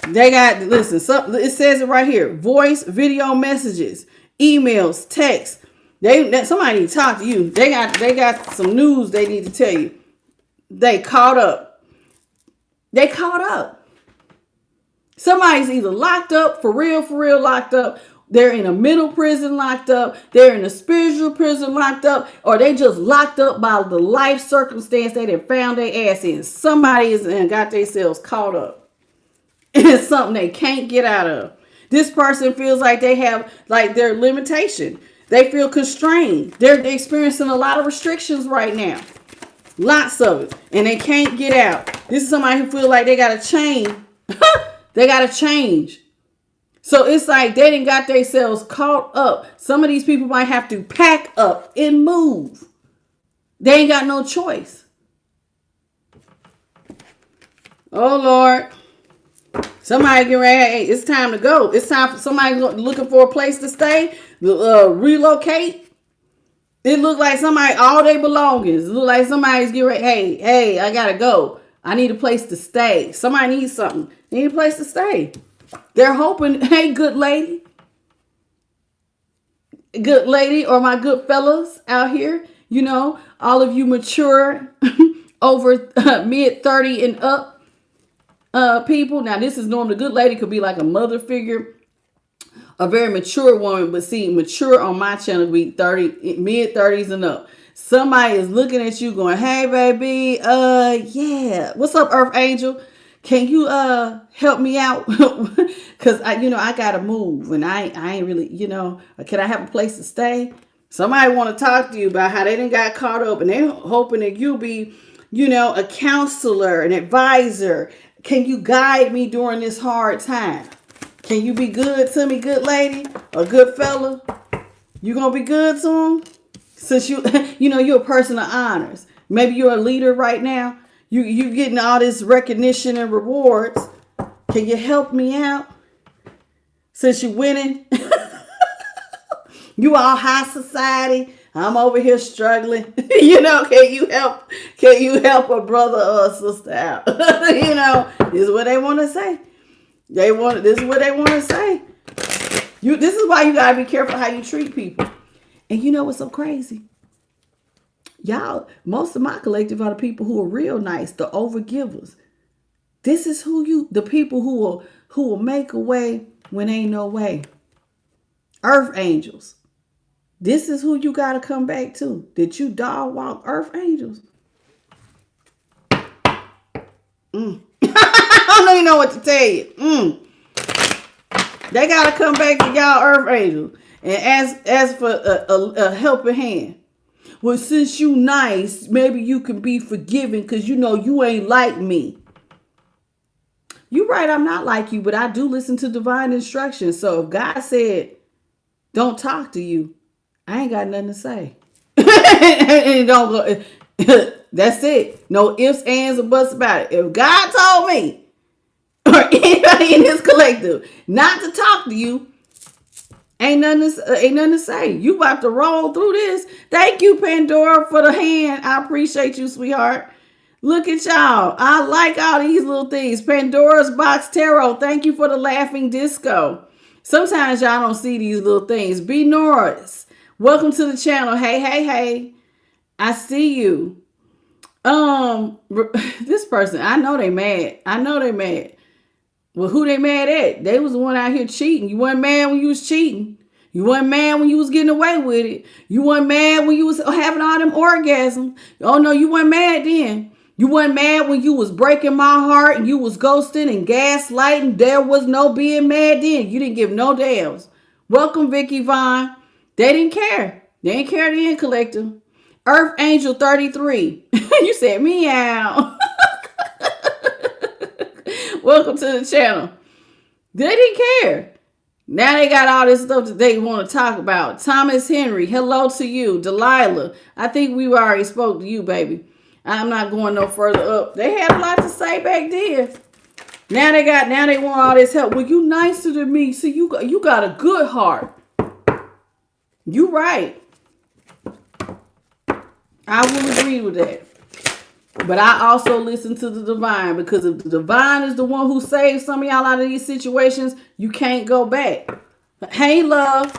They got, listen, it says it right here. Voice, video messages, emails, text. Somebody need to talk to you. They got some news they need to tell you. They caught up. They caught up. Somebody's either locked up, for real locked up. They're in a middle prison locked up. They're in a spiritual prison locked up. Or they just locked up by the life circumstance they done found their ass in. Somebody is and got themselves caught up. It's something they can't get out of. This person feels like they have like their limitation. They feel constrained. They're experiencing a lot of restrictions right now. Lots of it. And they can't get out. This is somebody who feels like they got to change. They got to change. So it's like they didn't got themselves caught up. Some of these people might have to pack up and move. They ain't got no choice. Oh, Lord. Somebody get ready. Hey, it's time to go. It's time for somebody looking for a place to stay. Relocate. It look like somebody, all their belongings. It look like somebody's getting ready. Hey, I gotta go. I need a place to stay. Somebody needs something. They need a place to stay. They're hoping, hey, good lady, or my good fellas out here, you know, all of you mature over mid 30 and up people. Now, this is normally, good lady could be like a mother figure, a very mature woman, but see, mature on my channel would be 30, mid 30s and up. Somebody is looking at you going, hey, baby, yeah, what's up, Earth Angel? Can you help me out? Because I gotta move, and I ain't really, can I have a place to stay? Somebody want to talk to you about how they done got caught up, and they're hoping that you'll be, a counselor, an advisor. Can you guide me during this hard time? Can you be good to me, good lady or good fella? You gonna be good to them? Since you're a person of honors. Maybe you're a leader right now. You getting all this recognition and rewards. Can you help me out? Since you're winning, you all high society. I'm over here struggling. You know, can you help a brother or a sister out? You know, this is what they want to say. This is what they want to say. This is why you gotta be careful how you treat people. And you know what's so crazy? Y'all, most of my collective are the people who are real nice, the overgivers. This is the people who will make a way when ain't no way. Earth angels. This is who you got to come back to. Did you dog walk earth angels? I don't even know what to tell you. They got to come back to y'all earth angels and ask for a helping hand. Well, since you nice, maybe you can be forgiven because you know you ain't like me. You're right, I'm not like you, but I do listen to divine instructions. So if God said, don't talk to you, I ain't got nothing to say. And don't go. That's it. No ifs, ands, or buts about it. If God told me, or anybody in this collective, not to talk to you, ain't nothing to say. You about to roll through this. Thank you, Pandora, for the hand. I appreciate you, sweetheart. Look at y'all. I like all these little things. Pandora's Box Tarot. Thank you for the laughing disco. Sometimes y'all don't see these little things. B. Norris. Welcome to the channel. Hey. I see you. This person, I know they mad. Well, who they mad at? They was the one out here cheating. You weren't mad when you was cheating. You weren't mad when you was getting away with it. You weren't mad when you was having all them orgasms. Oh no, you weren't mad then. You weren't mad when you was breaking my heart and you was ghosting and gaslighting. There was no being mad then. You didn't give no damns. Welcome, Vicky Vaughn. They didn't care. They didn't care then, collective. Earth Angel 33. You said meow. Welcome to the channel. They didn't care. Now they got all this stuff that they want to talk about. Thomas Henry, hello to you. Delilah, I think we already spoke to you, baby. I'm not going no further up. They had a lot to say back then. Now they want all this help. Well, you nicer than me. See, you got a good heart. You right. I will agree with that. But I also listen to the divine, because if the divine is the one who saves some of y'all out of these situations, you can't go back. Hey, love.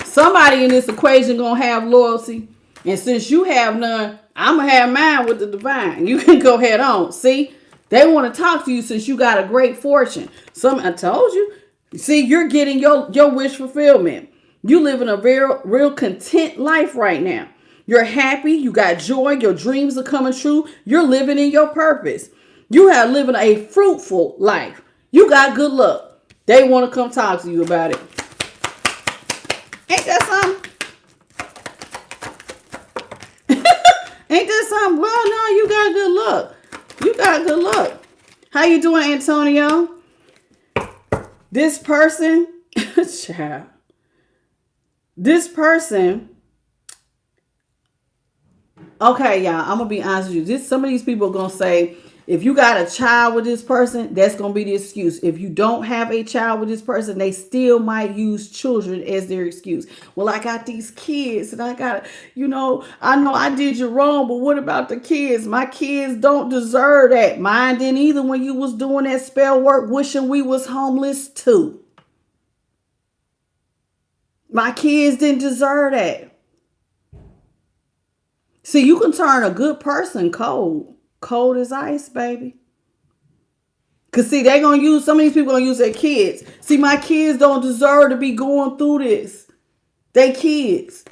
Somebody in this equation gonna have loyalty. And since you have none, I'm gonna have mine with the divine. You can go head on. See, they want to talk to you since you got a great fortune. I told you. See, you're getting your wish fulfillment. You living a real content life right now. You're happy. You got joy. Your dreams are coming true. You're living in your purpose. You have living a fruitful life. You got good luck. They want to come talk to you about it. Ain't that something? Ain't that something? Well, no, you got good luck. You got good luck. How you doing, Antonio? This person, child. This person. Okay, y'all, I'm going to be honest with you. Some of these people are going to say, if you got a child with this person, that's going to be the excuse. If you don't have a child with this person, they still might use children as their excuse. Well, I got these kids and I know I did you wrong, but what about the kids? My kids don't deserve that. Mine didn't either when you was doing that spell work, wishing we was homeless too. My kids didn't deserve that. See, you can turn a good person cold. Cold as ice, baby. Because, see, some of these people going to use their kids. See, my kids don't deserve to be going through this. They kids.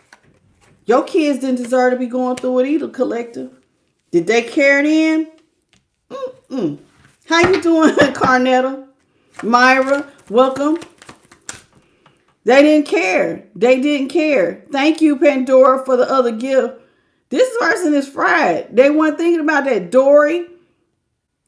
Your kids didn't deserve to be going through it either, collective. Did they carry it in? How you doing, Carnetta? Myra, welcome. They didn't care. Thank you, Pandora, for the other gift. This person is fried. They weren't thinking about that. Dory.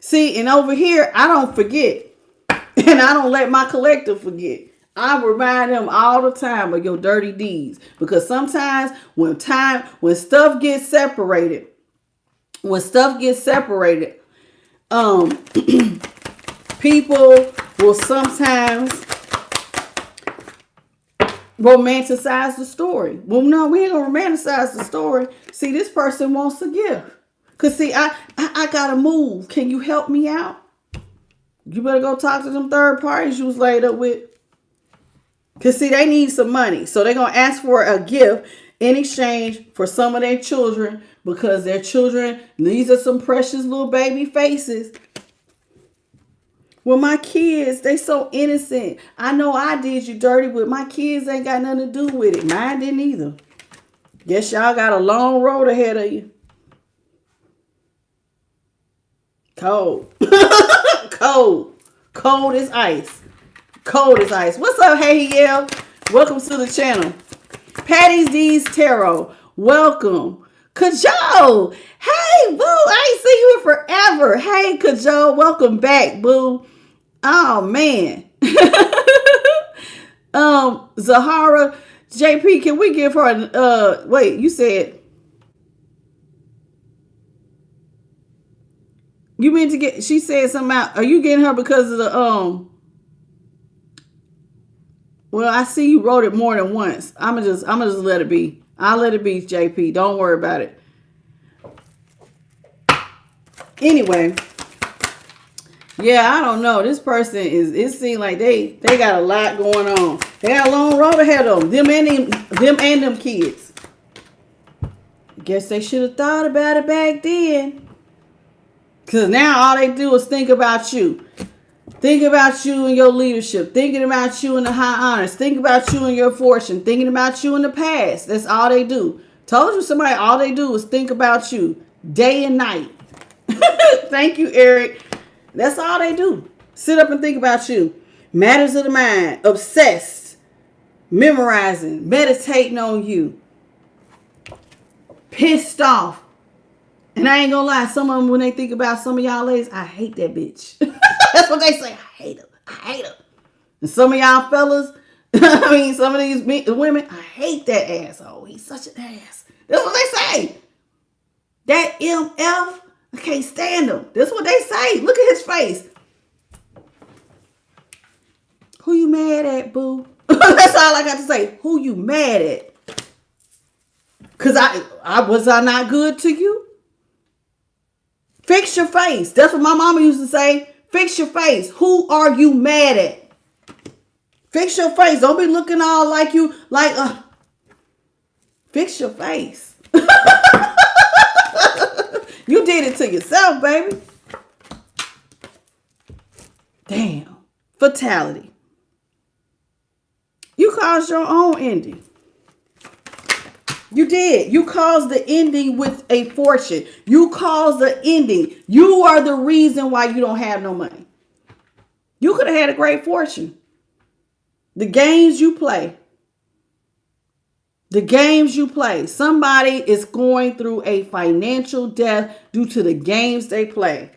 See, and over here, I don't forget. And I don't let my collective forget. I remind them all the time of your dirty deeds. Because sometimes when stuff gets separated, people will sometimes romanticize the story. Well, no, we ain't gonna romanticize the story. See, this person wants a gift. Cause see, I gotta move. Can you help me out? You better go talk to them third parties you was laid up with. Cause see, they need some money. So they're gonna ask for a gift in exchange for some of their children, because their children, these are some precious little baby faces. Well, my kids, they so innocent. I know I did you dirty, but my kids ain't got nothing to do with it. Mine didn't either. Guess y'all got a long road ahead of you. Cold. Cold as ice. Cold as ice. What's up, Hey Yale? Welcome to the channel. Patty's D's Tarot. Welcome. Kajol. Hey, boo. I ain't seen you in forever. Hey, Kajol. Welcome back, boo. Oh, man. Zahara. JP, can we give her wait, you said you meant to get, she said something out. Are you getting her because of the well, I see you wrote it more than once. I'm gonna just let it be. I'll let it be, JP. Don't worry about it. Anyway, yeah, I don't know. This person is, it seems like they got a lot going on. They got a long road ahead of them. Them and them kids. Guess they should have thought about it back then. Because now all they do is think about you. Think about you and your leadership. Thinking about you in the high honors. Think about you and your fortune. Thinking about you in the past. That's all they do. Told you somebody, all they do is think about you day and night. Thank you, Eric. That's all they do. Sit up and think about you. Matters of the mind. Obsessed. Memorizing. Meditating on you. Pissed off. And I ain't gonna lie, some of them, when they think about some of y'all ladies, I hate that bitch. That's what they say. I hate her. I hate her. And some of y'all fellas, I mean, some of these women, I hate that asshole. He's such an ass. That's what they say. That MF, I can't stand him. That's what they say. Look at his face. Who you mad at, boo? That's all I got to say. Who you mad at? Because I was not good to you? Fix your face. That's what my mama used to say. Fix your face. Who are you mad at? Fix your face. Don't be looking all like you, fix your face. You did it to yourself, baby. Damn. Fatality. You caused your own ending. You did. You caused the ending with a fortune. You caused the ending. You are the reason why you don't have no money. You could have had a great fortune. The games you play. The games you play. Somebody is going through a financial death due to the games they play.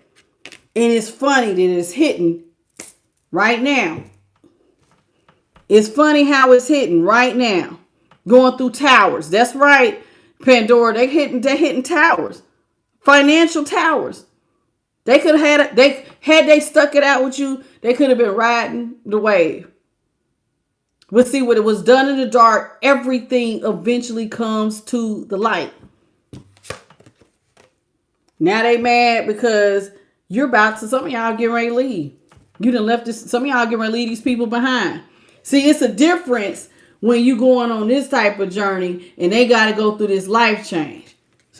And it's funny that it's hitting right now. It's funny how it's hitting right now. Going through towers. That's right, Pandora. They hitting towers. Financial towers. They could have had they stuck it out with you, they could have been riding the wave. But see, when it was done in the dark, everything eventually comes to the light. Now they mad because you're about to, some of y'all getting ready to leave. You done left this, some of y'all getting ready to leave these people behind. See, it's a difference when you going on this type of journey and they got to go through this life change.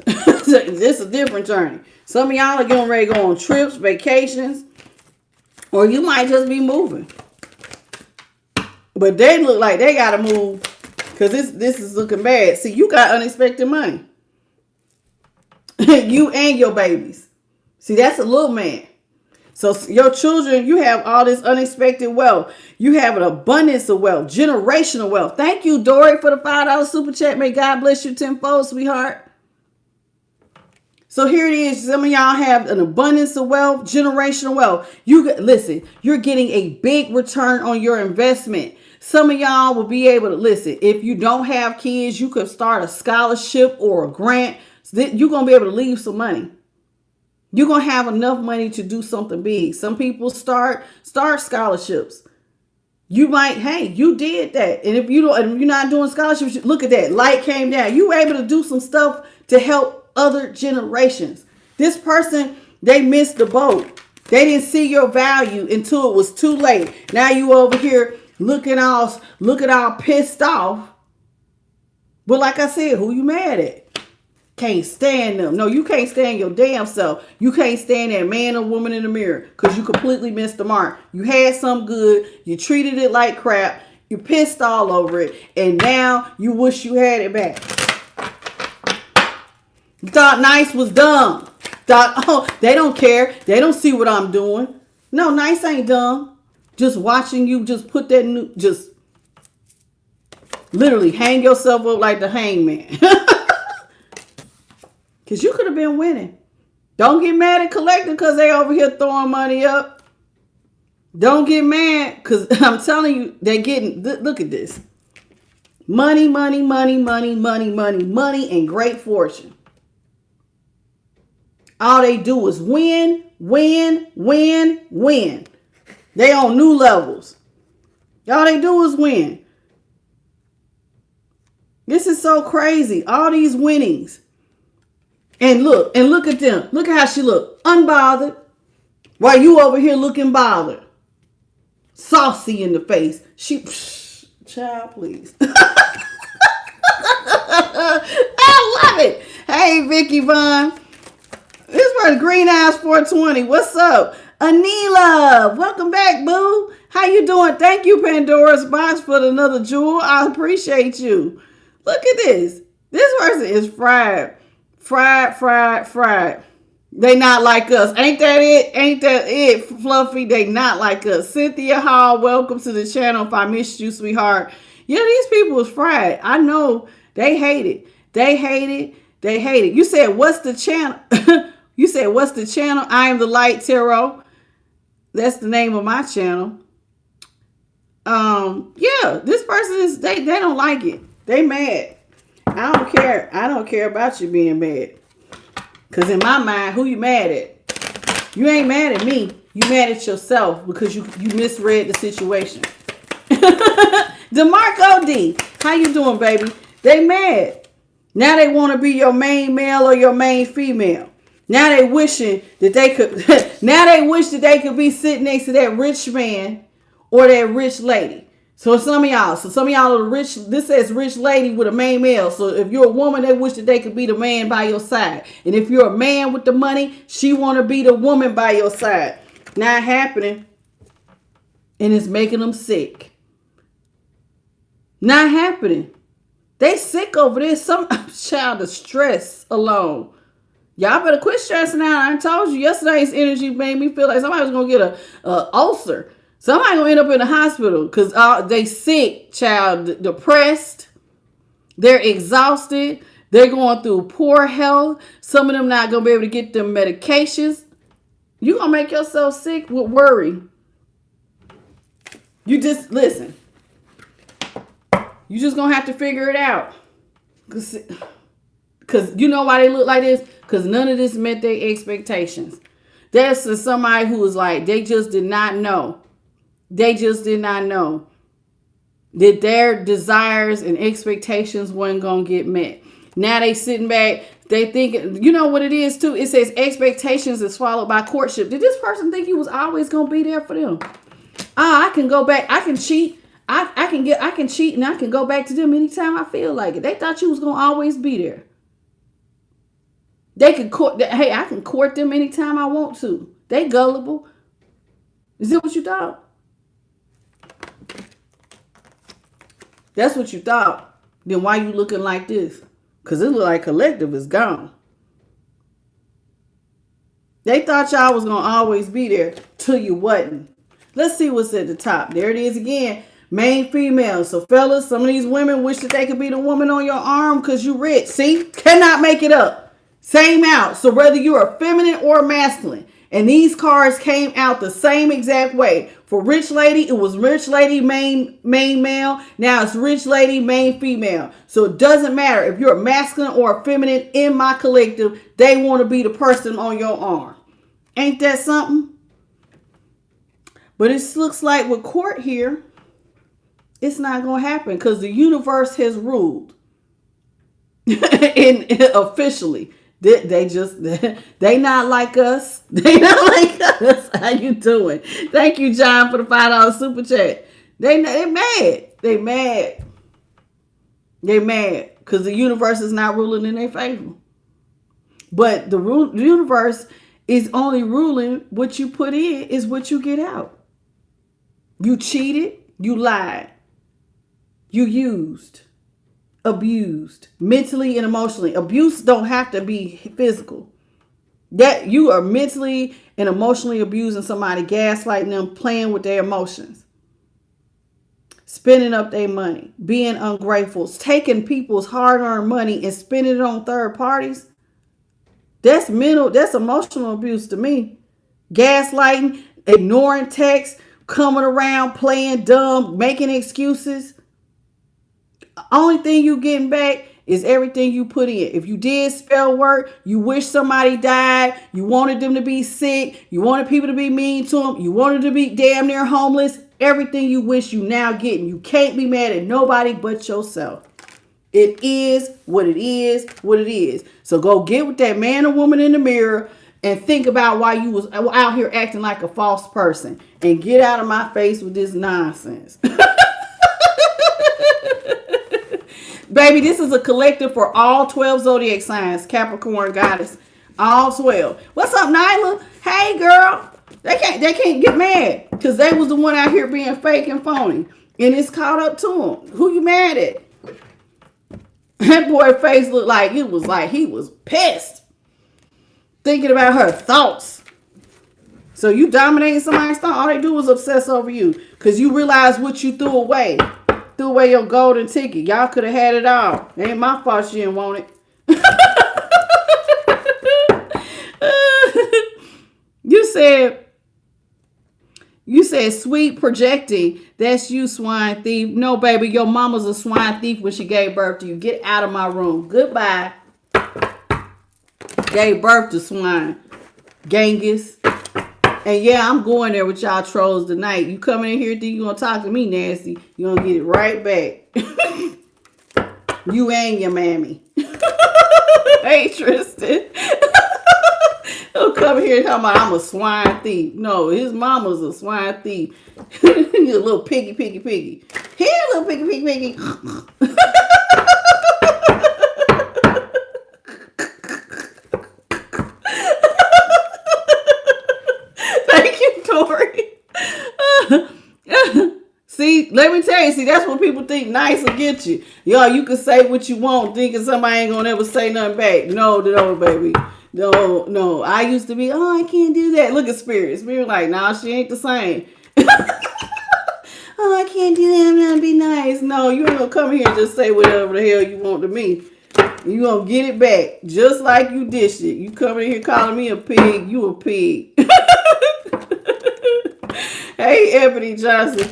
It's a different journey. Some of y'all are getting ready to go on trips, vacations, or you might just be moving. But they look like they got to move because this is looking bad. See, you got unexpected money. You and your babies. See, that's a little man. So your children, you have all this unexpected wealth. You have an abundance of wealth, generational wealth. Thank you, Dory, for the $5 super chat. May God bless you tenfold, sweetheart. So here it is. Some of y'all have an abundance of wealth, generational wealth. Listen, you're getting a big return on your investment. Some of y'all will be able to, listen, if you don't have kids, you could start a scholarship or a grant. You're going to be able to leave some money. You're going to have enough money to do something big. Some people start scholarships. You might, hey, you did that. And if you don't, if you're not doing scholarships, look at that. Light came down. You were able to do some stuff to help other generations. This person, they missed the boat. They didn't see your value until it was too late. Now you over here looking all pissed off. But like I said, who you mad at? Can't stand them. No, you can't stand your damn self. You can't stand that man or woman in the mirror because you completely missed the mark. You had some good. You treated it like crap. You pissed all over it. And now you wish you had it back. You thought nice was dumb. Thought, oh, they don't care. They don't see what I'm doing. No, nice ain't dumb. Just watching you just put that just literally hang yourself up like the hangman. Because you could have been winning. Don't get mad at collective because they over here throwing money up. Don't get mad because I'm telling you, they're getting, look at this. Money, money, money, money, money, money, money, and great fortune. All they do is win, win, win, win. They on new levels. All they do is win. This is so crazy. All these winnings. And look at them. Look at how she look. Unbothered. While you over here looking bothered. Saucy in the face. Child, please. I love it. Hey, Vicky Vaughn. This was Green Eyes 420. What's up? Anila. Welcome back, boo. How you doing? Thank you, Pandora's Box, for another jewel. I appreciate you. Look at this. This person is fried. Fried. They not like us. Ain't that it, Fluffy? They not like us. Cynthia Hall, welcome to the channel. If I missed you, sweetheart. Yeah, these people is fried. I know. They hate it. You said, what's the channel? You said, what's the channel? I am the Light Tarot. That's the name of my channel. Yeah, this person is, they don't like it. They mad. I don't care. I don't care about you being mad. Because in my mind, who you mad at? You ain't mad at me. You mad at yourself because you misread the situation. DeMarco D, how you doing, baby? They mad. Now they want to be your main male or your main female. Now they wishing that they could. Now they wish that they could be sitting next to that rich man or that rich lady. So some of y'all are rich. This says rich lady with a main male. So if you're a woman, they wish that they could be the man by your side. And if you're a man with the money, she want to be the woman by your side. Not happening. And it's making them sick. Not happening. They sick over this. Some child of stress alone. Y'all better quit stressing out. I told you yesterday's energy made me feel like somebody was going to get a ulcer. Somebody gonna end up in the hospital because they sick, child, depressed. They're exhausted. They're going through poor health. Some of them not gonna be able to get them medications. You gonna make yourself sick with worry. You just listen. You just gonna have to figure it out. Cause you know why they look like this? Because none of this met their expectations. There's somebody who was like, they just did not know. They just did not know that their desires and expectations weren't going to get met. Now they sitting back. They thinking, you know what it is too? It says expectations is followed by courtship. Did this person think you was always going to be there for them? I can go back. I can cheat. I can cheat and I can go back to them anytime I feel like it. They thought you was going to always be there. They could court. Hey, I can court them anytime I want to. They gullible. Is it what you thought? That's what you thought. Then why you looking like this? Because it look like collective is gone. They thought y'all was going to always be there till you wasn't. Let's see what's at the top. There it is again. Main female. So fellas, some of these women wish that they could be the woman on your arm because you rich. See? Cannot make it up. Same out. So whether you're a feminine or masculine. And these cards came out the same exact way. For rich lady, it was rich lady, main male. Now it's rich lady, main female. So it doesn't matter if you're a masculine or a feminine in my collective. They want to be the person on your arm. Ain't that something? But it looks like with court here, It's not going to happen because the universe has ruled. Officially. They not like us. They not like us. How you doing? Thank you, John, for the $5 super chat. They mad. They mad. They mad because the universe is not ruling in their favor. But the universe is only ruling what you put in is what you get out. You cheated. You lied. You used. Abused. Mentally and emotionally. Abuse don't have to be physical. That you are mentally and emotionally abusing somebody, gaslighting them, playing with their emotions. Spending up their money, being ungrateful, taking people's hard-earned money and spending it on third parties. That's emotional abuse to me. Gaslighting, ignoring texts, coming around, playing dumb, making excuses. Only thing you getting back is everything you put in. If you did spell work, you wish somebody died, you wanted them to be sick, you wanted people to be mean to them, you wanted to be damn near homeless, everything you wish you now getting. You can't be mad at nobody but yourself. It is what it is, what it is. So go get with that man or woman in the mirror and think about why you was out here acting like a false person. And get out of my face with this nonsense. Baby, this is a collective for all 12 zodiac signs. Capricorn, Goddess, all 12. What's up, Nyla? Hey, girl. They can't get mad because they was the one out here being fake and phony. And it's caught up to them. Who you mad at? That boy's face looked like he was pissed. Thinking about her thoughts. So you dominating somebody's thought. All they do is obsess over you. Because you realize what you threw away. Threw away your golden ticket. Y'all could have had it all. It ain't my fault you didn't want it. You said sweet projecting. That's you, swine thief. No, baby, your mama's a swine thief when she gave birth to you. Get out of my room. Goodbye. Gave birth to swine. Genghis. And yeah, I'm going there with y'all trolls tonight. You coming in here think you gonna talk to me nasty. You gonna get it right back. You and your mammy. Hey, Tristan. He'll come here and tell me I'm a swine thief. No, his mama's a swine thief. He's a little piggy. Here, little piggy. Thank you, Tori. See, let me tell you, that's what people think nice will get you. Yo, you can say what you want, thinking somebody ain't gonna ever say nothing back. No, baby. No. I used to be, I can't do that. Look at Spirit. Spirit like, nah, she ain't the same. I can't do that. I'm gonna be nice. No, you ain't gonna come here and just say whatever the hell you want to me. You gonna get it back just like you dished it. You coming in here calling me a pig, you a pig. Hey, Ebony Johnson.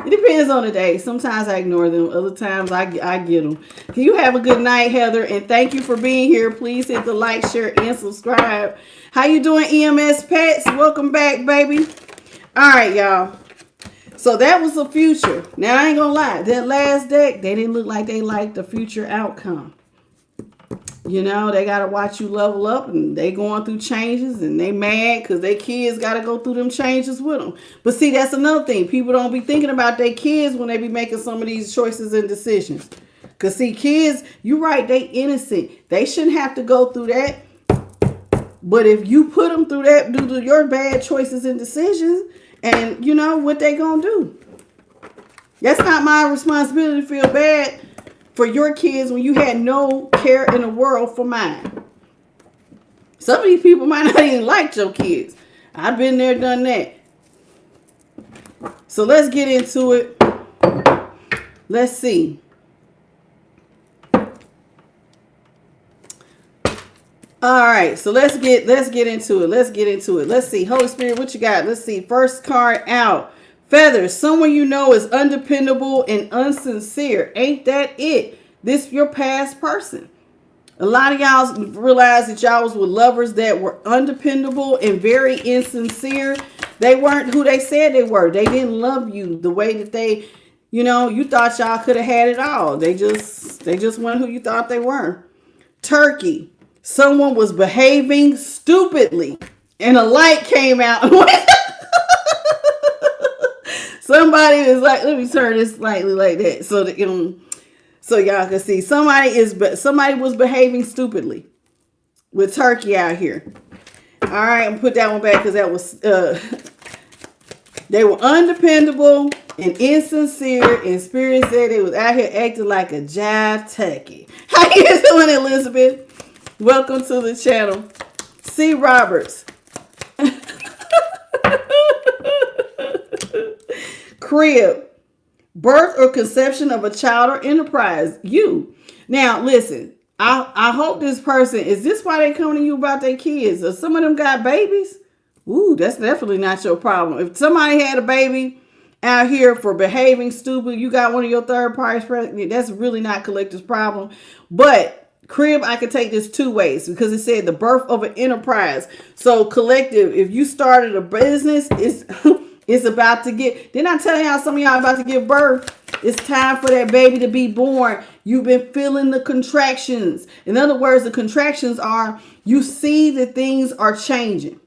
It depends on the day. Sometimes I ignore them. Other times I get them. Can you have a good night, Heather? And thank you for being here. Please hit the like, share, and subscribe. How you doing, EMS Pets? Welcome back, baby. All right, y'all. So that was the future. Now, I ain't going to lie. That last deck, they didn't look like they liked the future outcome. You know, they got to watch you level up, and they going through changes, and they mad because their kids got to go through them changes with them. But see, that's another thing. People don't be thinking about their kids when they be making some of these choices and decisions. Because see, kids, you're right, they innocent. They shouldn't have to go through that. But if you put them through that due to your bad choices and decisions, and you know what they going to do. That's not my responsibility to feel bad for your kids when you had no care in the world for mine. Some of these people might not even like your kids. I've been there, done that. So let's get into it. Let's see. All right, so let's get into it. Let's see. Holy Spirit, what you got? Let's see. First card out. Feathers. Someone you know is undependable and unsincere. Ain't that it? This your past person. A lot of y'all realize that y'all was with lovers that were undependable and very insincere. They weren't who they said they were. They didn't love you the way that they, you thought y'all could have had it all. They just weren't who you thought they were. Turkey. Someone was behaving stupidly and a light came out. Somebody is like, let me turn this slightly like that so that so y'all can see. Somebody was behaving stupidly with turkey out here. All right, I'm gonna put that one back because that was they were undependable and insincere, and Spirit said they was out here acting like a jive turkey. How you doing, Elizabeth? Welcome to the channel. C. Roberts. Crib. Birth or conception of a child or enterprise. You. Now, listen. I hope this person, is this why they coming to you about their kids? Or some of them got babies? Ooh, that's definitely not your problem. If somebody had a baby out here for behaving stupid, you got one of your third parties pregnant, that's really not Collector's problem. But Crib, I could take this two ways because it said the birth of an enterprise. So Collective, if you started a business, it's about to get, didn't I tell y'all some of y'all about to give birth? It's time for that baby to be born. You've been feeling the contractions. In other words, the contractions are, you see that things are changing.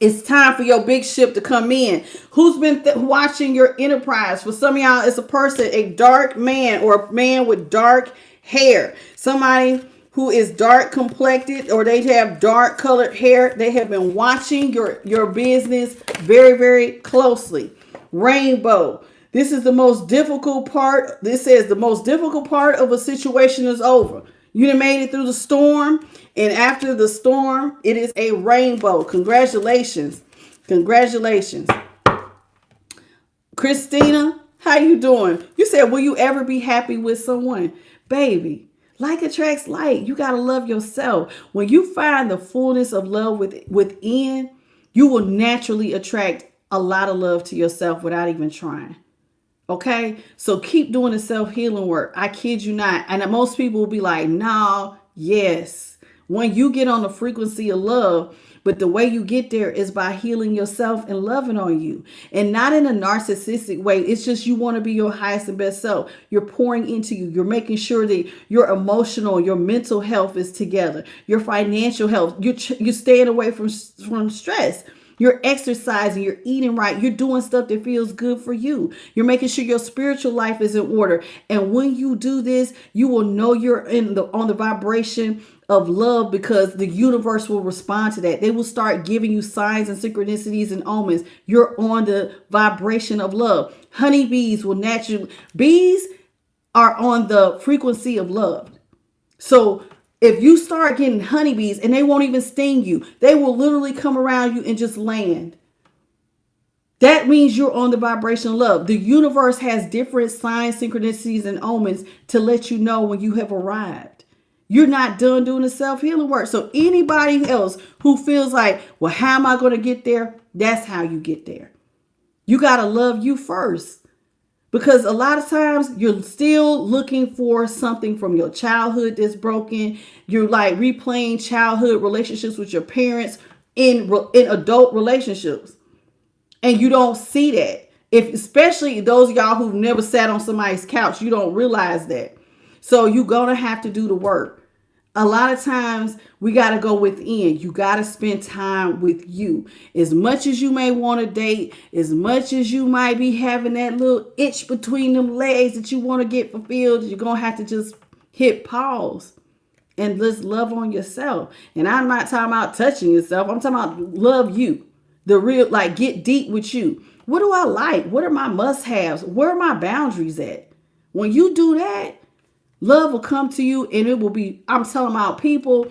It's time for your big ship to come in. Who's been watching your enterprise? For some of y'all, it's a person, a dark man or a man with dark hair. Somebody who is dark complected or they have dark colored hair. They have been watching your business very, very closely. Rainbow. This is the most difficult part. This says the most difficult part of a situation is over. You done made it through the storm. And after the storm, it is a rainbow. Congratulations. Congratulations. Christina, how you doing? You said, will you ever be happy with someone? Baby, like attracts like. You got to love yourself. When you find the fullness of love within, you will naturally attract a lot of love to yourself without even trying. Okay, so keep doing the self-healing work. I kid you not. And most people will be like, no, yes. When you get on the frequency of love, but the way you get there is by healing yourself and loving on you. And not in a narcissistic way. It's just you want to be your highest and best self. You're pouring into you. You're making sure that your emotional, your mental health is together. Your financial health. You're staying away from stress. You're exercising, you're eating right, you're doing stuff that feels good for you. You're making sure your spiritual life is in order. And when you do this, you will know you're on the vibration of love because the universe will respond to that. They will start giving you signs and synchronicities and omens. You're on the vibration of love. Honeybees will naturally, bees are on the frequency of love. So if you start getting honeybees and they won't even sting you, they will literally come around you and just land. That means you're on the vibration of love. The universe has different signs, synchronicities, and omens to let you know when you have arrived. You're not done doing the self-healing work. So anybody else who feels like, well, how am I going to get there? That's how you get there. You got to love you first. Because a lot of times you're still looking for something from your childhood that's broken. You're like replaying childhood relationships with your parents in adult relationships. And you don't see that. Especially those of y'all who've never sat on somebody's couch, you don't realize that. So you're going to have to do the work. A lot of times we got to go within. You got to spend time with you. As much as you may want to date, as much as you might be having that little itch between them legs that you want to get fulfilled, you're going to have to just hit pause and just love on yourself. And I'm not talking about touching yourself. I'm talking about love you. The real, like, get deep with you. What do I like? What are my must-haves? Where are my boundaries at? When you do that, love will come to you and it will be, I'm telling about people,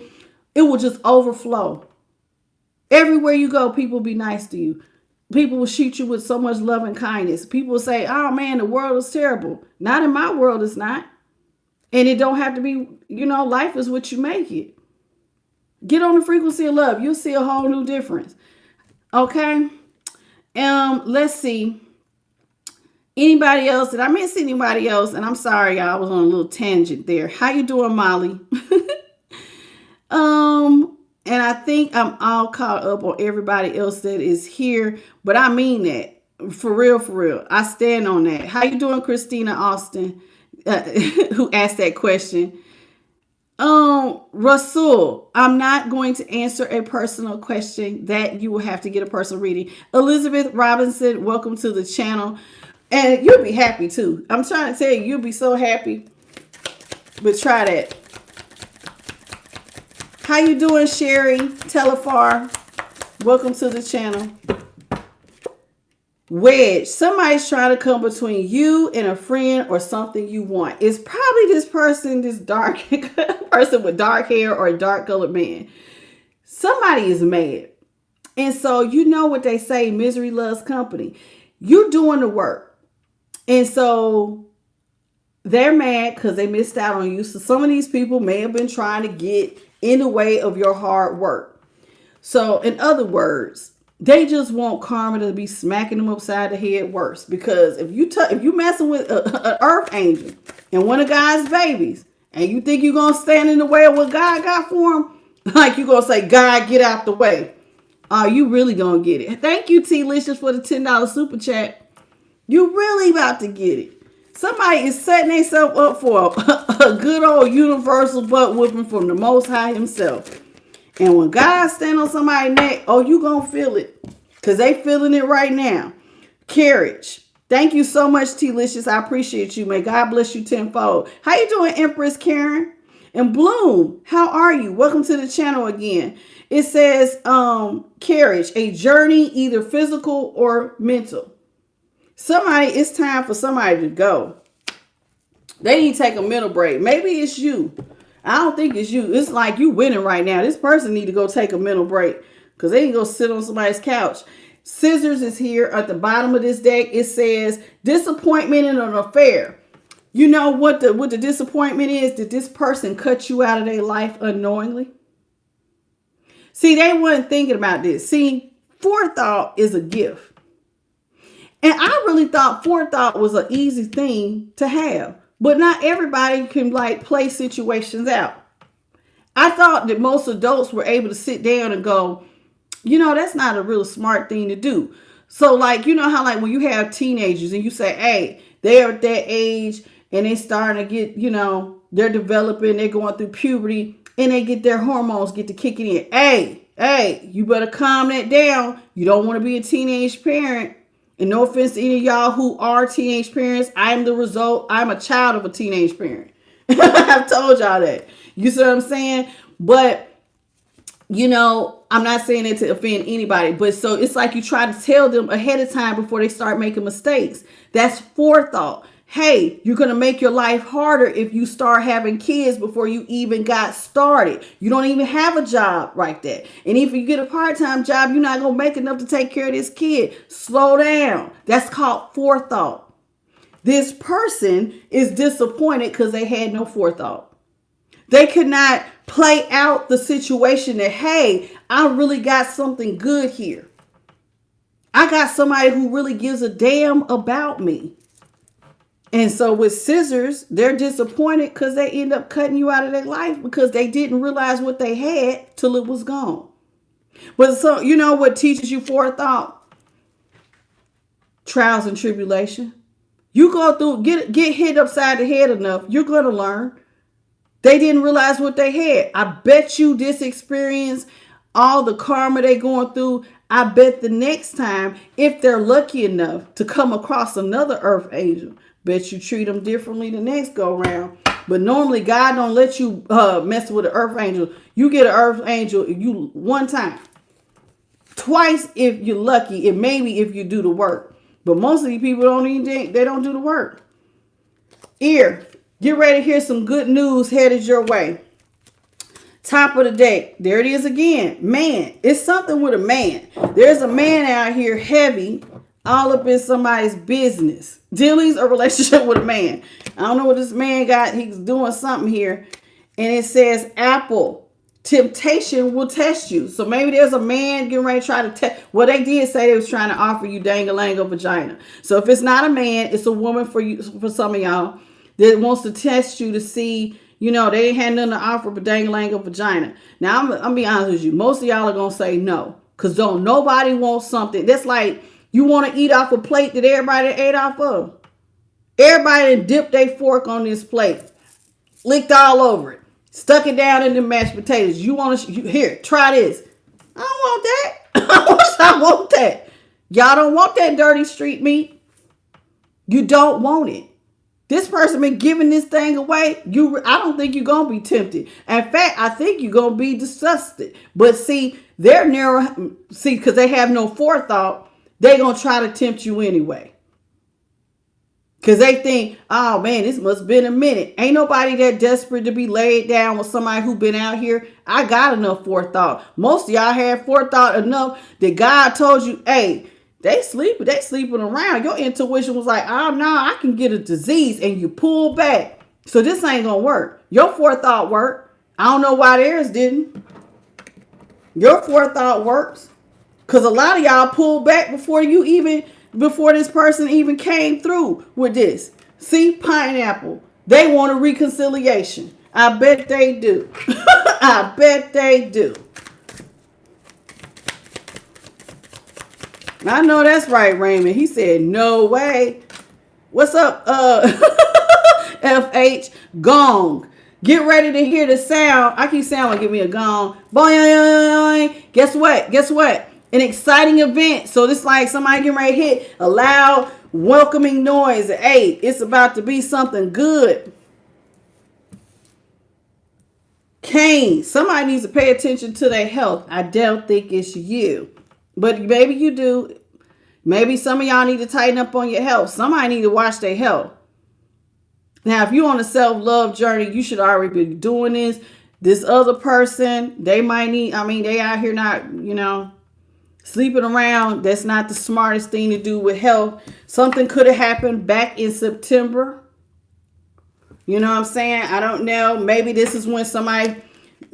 it will just overflow. Everywhere you go, people will be nice to you. People will shoot you with so much love and kindness. People will say, oh man, the world is terrible. Not in my world, it's not. And it don't have to be, life is what you make it. Get on the frequency of love. You'll see a whole new difference. Okay. Let's see. Anybody else? Did I miss anybody else? And I'm sorry, y'all. I was on a little tangent there. How you doing, Molly? And I think I'm all caught up on everybody else that is here. But I mean that. For real, for real. I stand on that. How you doing, Christina Austin, who asked that question? Rasul, I'm not going to answer a personal question. That you will have to get a personal reading. Elizabeth Robinson, welcome to the channel. And you'll be happy too. I'm trying to tell you, you'll be so happy. But try that. How you doing, Sherry Telefar? Welcome to the channel. Wedge, somebody's trying to come between you and a friend or something you want. It's probably this person, this dark person with dark hair or a dark colored man. Somebody is mad. And so you know what they say, misery loves company. You're doing the work. And so they're mad because they missed out on you. So some of these people may have been trying to get in the way of your hard work. So in other words, they just want karma to be smacking them upside the head worse. Because if you messing with an earth angel and one of God's babies, and you think you're gonna stand in the way of what God got for him, like you're gonna say, God, get out the way. Are you really gonna get it? Thank you, T-Licious, for the $10 super chat. You really about to get it. Somebody is setting themselves up for a good old universal butt whooping from the Most High himself. And when God stand on somebody's neck, oh, you gonna feel it. Because they feeling it right now. Carriage. Thank you so much, T-Licious. I appreciate you. May God bless you tenfold. How you doing, Empress Karen? And Bloom, how are you? Welcome to the channel again. It says, carriage, a journey, either physical or mental. It's time for somebody to go. They need to take a mental break. Maybe it's you. I don't think it's you. It's like you winning right now. This person need to go take a mental break because they need to go sit on somebody's couch. Scissors is here at the bottom of this deck. It says disappointment in an affair. You know what the disappointment is? Did this person cut you out of their life unknowingly? See, they weren't thinking about this. See, forethought is a gift. And I really thought forethought was an easy thing to have. But not everybody can play situations out. I thought that most adults were able to sit down and go, that's not a real smart thing to do. So you know how when you have teenagers and you say, hey, they're at that age and they starting to get, they're developing, they're going through puberty and they get their hormones get to kicking in. Hey, you better calm that down. You don't want to be a teenage parent. And no offense to any of y'all who are teenage parents. I'm the result. I'm a child of a teenage parent. I've told y'all that. You see what I'm saying? But, I'm not saying it to offend anybody. But so it's like you try to tell them ahead of time before they start making mistakes. That's forethought. Hey, you're going to make your life harder if you start having kids before you even got started. You don't even have a job like that. And if you get a part-time job, you're not going to make enough to take care of this kid. Slow down. That's called forethought. This person is disappointed because they had no forethought. They could not play out the situation that, hey, I really got something good here. I got somebody who really gives a damn about me. And so with scissors, they're disappointed because they end up cutting you out of their life because they didn't realize what they had till it was gone. But so, you know what teaches you forethought? Trials and tribulation. You go through, get hit upside the head enough, you're going to learn. They didn't realize what they had. I bet you this experience, all the karma they're going through, I bet the next time, if they're lucky enough to come across another earth angel, bet you treat them differently the next go round. But normally God don't let you mess with an earth angel. You get an earth angel you one time. Twice if you're lucky, and maybe if you do the work. But most of these people don't do the work. Ear, get ready to hear some good news headed your way. Top of the deck. There it is again. Man. It's something with a man. There's a man out here heavy, all up in somebody's business. Dealings or relationship with a man. I don't know what this man got. He's doing something here. And it says apple. Temptation will test you. So maybe there's a man getting ready to try to test. Well, they did say they was trying to offer you dang-a-lang-a vagina. So if it's not a man, it's a woman for you, for some of y'all that wants to test you to see, You know, they ain't had nothing to offer but dang-lang a vagina. Now, I'm be honest with you. Most of y'all are going to say no. Because don't nobody want something. That's like you want to eat off a plate that everybody ate off of. Everybody dipped their fork on this plate. Licked all over it. Stuck it down in the mashed potatoes. You want to, here, try this. I don't want that. I want that. Y'all don't want that dirty street meat. You don't want it. This person been giving this thing away. I don't think you're going to be tempted. In fact, I think you're going to be disgusted. But see, they're narrow. See, because they have no forethought, they're going to try to tempt you anyway. Because they think, oh man, this must have been a minute. Ain't nobody that desperate to be laid down with somebody who been out here. I got enough forethought. Most of y'all had forethought enough that God told you, hey, they sleeping around. Your intuition was like, oh no, I can get a disease, and you pull back. So this ain't gonna work. Your forethought worked. I don't know why theirs didn't. Your forethought works. Because a lot of y'all pulled back before this person even came through with this. See, pineapple. They want a reconciliation. I bet they do. I bet they do. I know that's right, Raymond. He said, no way. What's up, FH? Gong. Get ready to hear the sound. I keep saying, give me a gong. Boing. Guess what? An exciting event. So this like somebody getting ready to hit a loud, welcoming noise. Hey, it's about to be something good. Cain, somebody needs to pay attention to their health. I don't think it's you. But maybe you do. Maybe some of y'all need to tighten up on your health. Somebody need to watch their health. Now, if you're on a self-love journey, you should already be doing this. This other person, they might need, they out here not, sleeping around. That's not the smartest thing to do with health. Something could have happened back in September. You know what I'm saying? I don't know. Maybe this is when somebody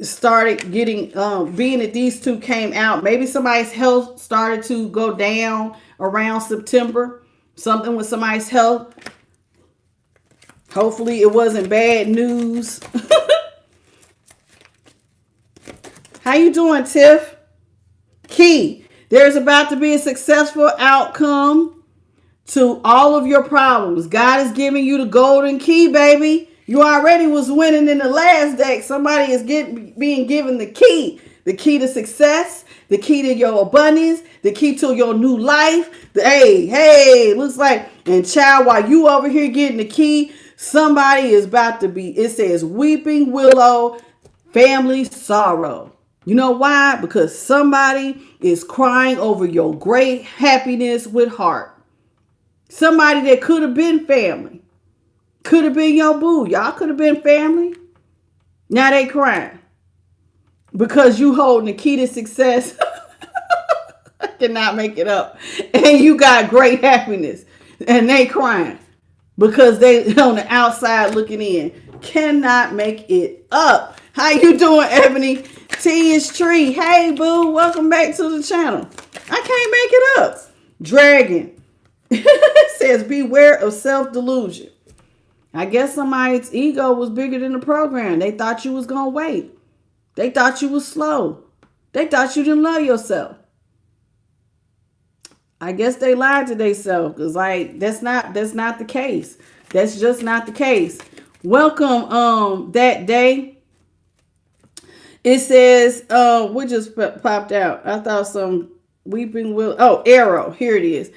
started getting, being that these two came out, maybe somebody's health started to go down around September. Something with somebody's health. Hopefully it wasn't bad news. How you doing, Tiff? Key, there's about to be a successful outcome to all of your problems. God is giving you the golden key, baby. You already was winning in the last deck. Somebody is being given the key to success, the key to your abundance, the key to your new life. Hey, looks like, and child, while you over here getting the key, somebody is about to be, it says weeping willow, family sorrow. You know why? Because somebody is crying over your great happiness with heart. Somebody that could have been family. Could have been your boo. Y'all could have been family. Now they crying. Because you holding the key to success. I cannot make it up. And you got great happiness. And they crying. Because they on the outside looking in. Cannot make it up. How you doing, Ebony? T is Tree. Hey, boo. Welcome back to the channel. I can't make it up. Dragon. It says beware of self-delusion. I guess somebody's ego was bigger than the program. They thought you was going to wait. They thought you was slow. They thought you didn't love yourself. I guess they lied to themselves because that's not the case. That's just not the case. Welcome that day. It says what just popped out. I thought some weeping will. Oh, arrow. Here it is.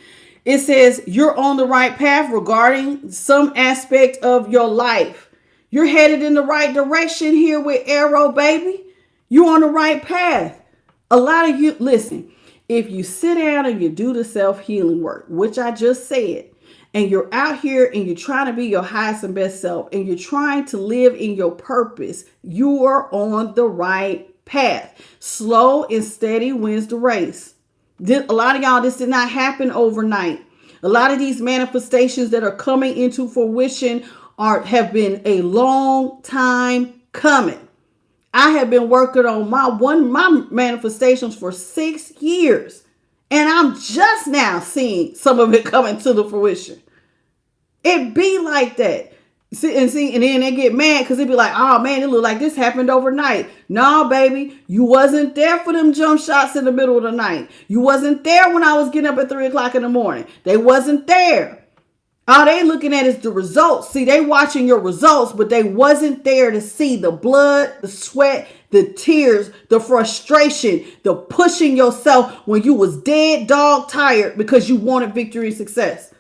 It says you're on the right path regarding some aspect of your life. You're headed in the right direction here with arrow, baby. You're on the right path. A lot of you, listen, if you sit down and you do the self-healing work, which I just said, and you're out here and you're trying to be your highest and best self, and you're trying to live in your purpose, you are on the right path. Slow and steady wins the race. A lot of y'all, this did not happen overnight. A lot of these manifestations that are coming into fruition have been a long time coming. I have been working on my manifestations for 6 years, and I'm just now seeing some of it coming to the fruition. It be like that. And then they get mad because they be like, oh man, it look like this happened overnight. No, baby, you wasn't there for them jump shots in the middle of the night. You wasn't there when I was getting up at 3 o'clock in the morning. They wasn't there. All they looking at is the results. See, they watching your results, but they wasn't there to see the blood, the sweat, the tears, the frustration, the pushing yourself when you was dead dog tired because you wanted victory and success.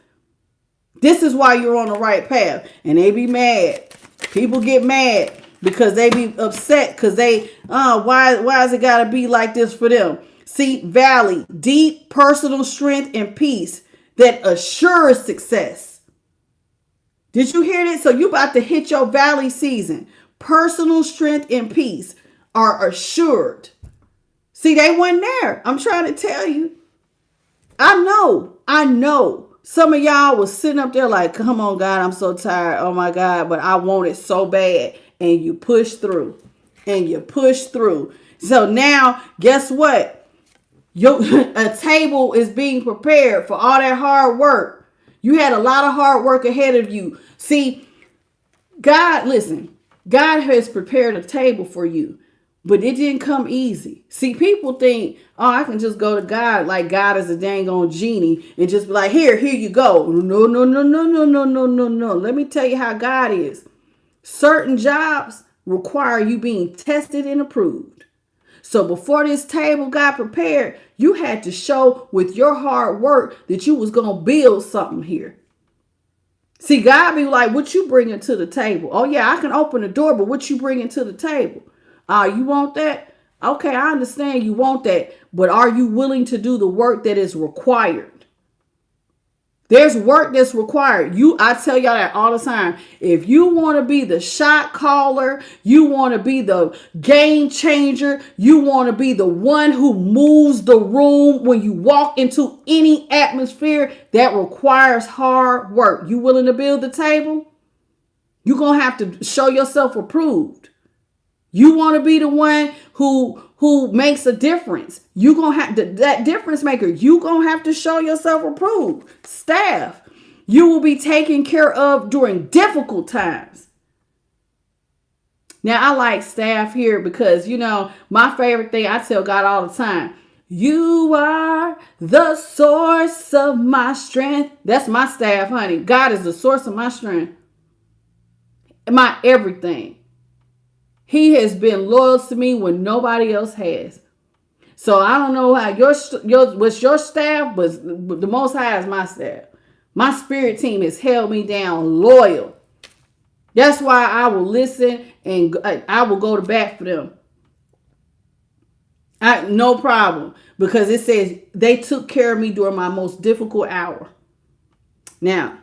This is why you're on the right path. And they be mad. People get mad because they be upset because why is it got to be like this for them? See, valley, deep personal strength and peace that assures success. Did you hear that? So you about to hit your valley season. Personal strength and peace are assured. See, they weren't there. I'm trying to tell you. I know. Some of y'all was sitting up there like, come on, God, I'm so tired. Oh my God, but I want it so bad. And you push through. So now, guess what? A table is being prepared for all that hard work. You had a lot of hard work ahead of you. See, God has prepared a table for you, but it didn't come easy. See, people think, oh, I can just go to God like God is a dang on genie and just be like, here you go. No. Let me tell you how God is. Certain jobs require you being tested and approved. So before this table got prepared, you had to show with your hard work that you was going to build something here. See, God be like, what you bringing to the table? Oh, yeah, I can open the door, but what you bringing to the table? You want that? Okay, I understand you want that, but are you willing to do the work that is required? There's work that's required. I tell y'all that all the time. If you want to be the shot caller, you want to be the game changer, you want to be the one who moves the room when you walk into any atmosphere, that requires hard work. You willing to build the table? You're going to have to show yourself approved. You want to be the one who makes a difference. You gonna have that difference maker. You gonna have to show yourself approved. Staff, you will be taken care of during difficult times. Now I like staff here because my favorite thing I tell God all the time. You are the source of my strength. That's my staff, honey. God is the source of my strength. My everything. He has been loyal to me when nobody else has. So I don't know how what's your staff, but the Most High is my staff. My spirit team has held me down loyal. That's why I will listen and I will go to bat for them. No problem. Because it says they took care of me during my most difficult hour. Now,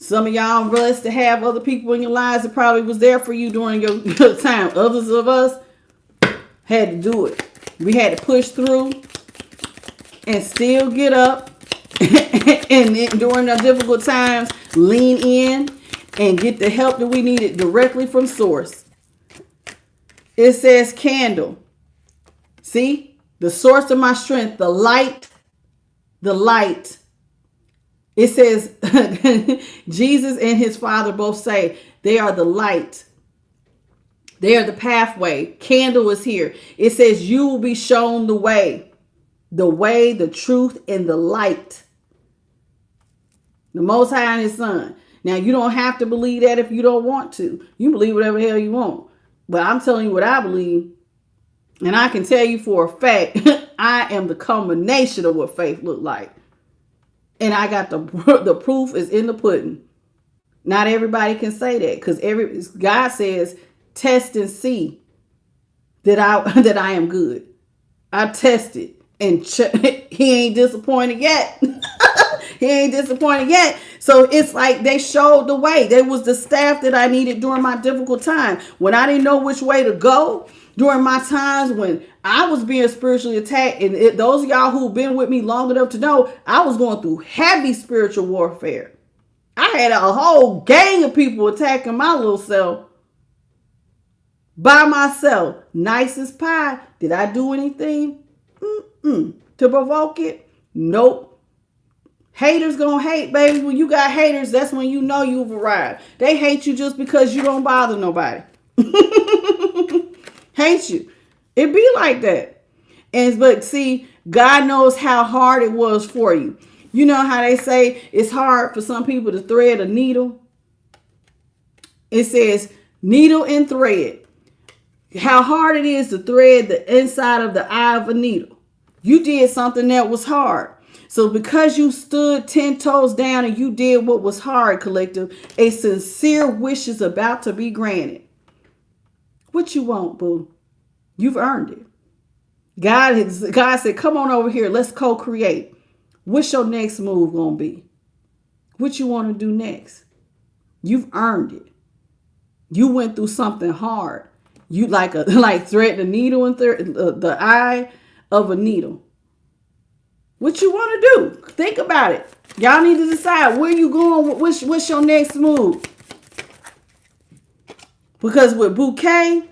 some of y'all blessed to have other people in your lives that probably was there for you during your time. Others of us had to do it. We had to push through and still get up. And then during the difficult times, lean in and get the help that we needed directly from source. It says candle. See? The source of my strength, the light. It says Jesus and his Father both say they are the light. They are the pathway. Candle is here. It says you will be shown the way, the truth, and the light. The Most High and his Son. Now, you don't have to believe that if you don't want to. You believe whatever the hell you want. But I'm telling you what I believe. And I can tell you for a fact, I am the culmination of what faith looked like. And I got the proof is in the pudding. Not everybody can say that because God says, test and see that I am good. I tested and he ain't disappointed yet. He ain't disappointed yet. So it's like they showed the way. They was the staff that I needed during my difficult time. When I didn't know which way to go, during my times when I was being spiritually attacked, and those of y'all who've been with me long enough to know, I was going through heavy spiritual warfare. I had a whole gang of people attacking my little self by myself. Nice as pie. Did I do anything to provoke it? Nope. Haters gonna hate, baby. When you got haters, that's when you know you've arrived. They hate you just because you don't bother nobody. Hate you. It be like that. But see, God knows how hard it was for you. You know how they say it's hard for some people to thread a needle? It says needle and thread. How hard it is to thread the inside of the eye of a needle. You did something that was hard. So because you stood 10 toes down and you did what was hard, collective, a sincere wish is about to be granted. What you want, boo? You've earned it. God said, come on over here. Let's co-create. What's your next move going to be? What you want to do next? You've earned it. You went through something hard. You like thread the needle and the eye of a needle. What you want to do? Think about it. Y'all need to decide where you going. What's your next move? Because with bouquet,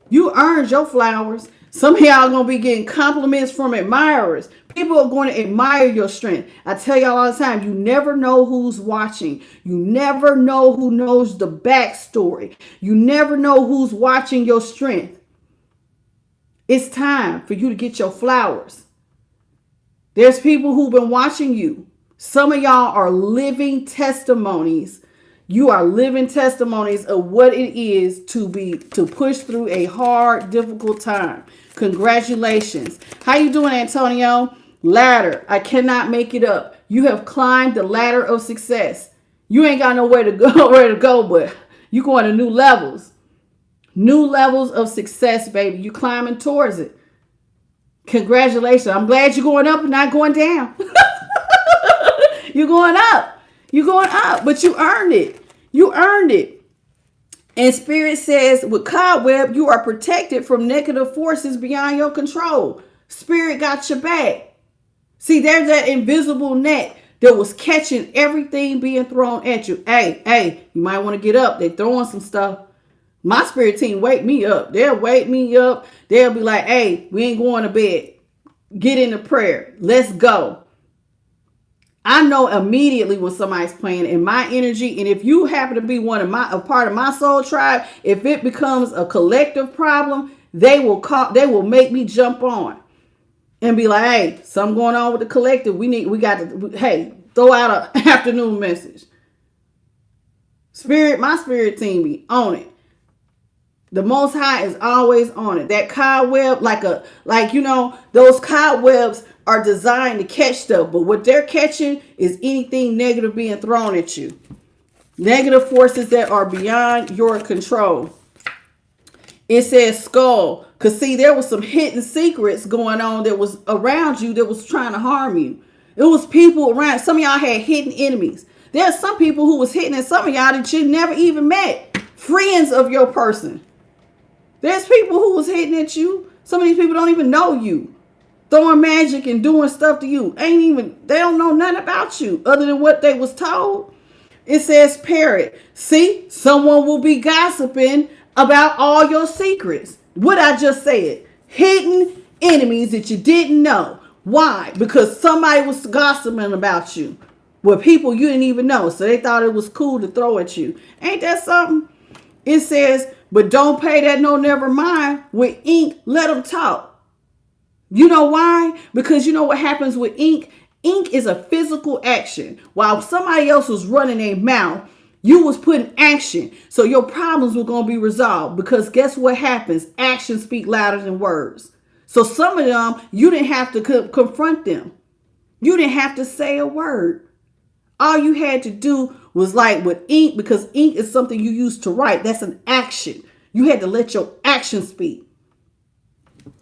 you earned your flowers. Some of y'all going to be getting compliments from admirers. People are going to admire your strength. I tell y'all all the time, you never know who's watching. You never know who knows the backstory. You never know who's watching your strength. It's time for you to get your flowers. There's people who've been watching you. Some of y'all are living testimonies. You are living testimonies of what it is to push through a hard, difficult time. Congratulations. How you doing, Antonio? Ladder. I cannot make it up. You have climbed the ladder of success. You ain't got nowhere to go, but you going to new levels. New levels of success, baby. You climbing towards it. Congratulations. I'm glad you're going up and not going down. You're going up. You're going up, but you earned it. You earned it. And Spirit says, with cobweb, you are protected from negative forces beyond your control. Spirit got your back. See, there's that invisible net that was catching everything being thrown at you. Hey, you might want to get up. They're throwing some stuff. My spirit team wake me up. They'll wake me up. They'll be like, hey, we ain't going to bed. Get into prayer. Let's go. I know immediately when somebody's playing in my energy. And if you happen to be a part of my soul tribe, if it becomes a collective problem, they will make me jump on and be like, hey, something going on with the collective. Hey, throw out an afternoon message. My spirit team be on it. The Most High is always on it. That cobweb, those cobwebs are designed to catch stuff. But what they're catching is anything negative being thrown at you. Negative forces that are beyond your control. It says skull. Because see, there was some hidden secrets going on that was around you that was trying to harm you. It was people around. Some of y'all had hidden enemies. There's some people who was hitting at some of y'all that you never even met. Friends of your person. There's people who was hitting at you. Some of these people don't even know you. Throwing magic and doing stuff to you. They don't know nothing about you other than what they was told. It says parrot. See, someone will be gossiping about all your secrets. What I just said. Hidden enemies that you didn't know. Why? Because somebody was gossiping about you with people you didn't even know. So they thought it was cool to throw at you. Ain't that something? It says, but don't pay that no never mind. With ink, let them talk. You know why? Because you know what happens with ink? Ink is a physical action. While somebody else was running their mouth, you was putting action. So your problems were going to be resolved. Because guess what happens? Actions speak louder than words. So some of them, you didn't have to confront them. You didn't have to say a word. All you had to do was like with ink, because ink is something you use to write. That's an action. You had to let your action speak.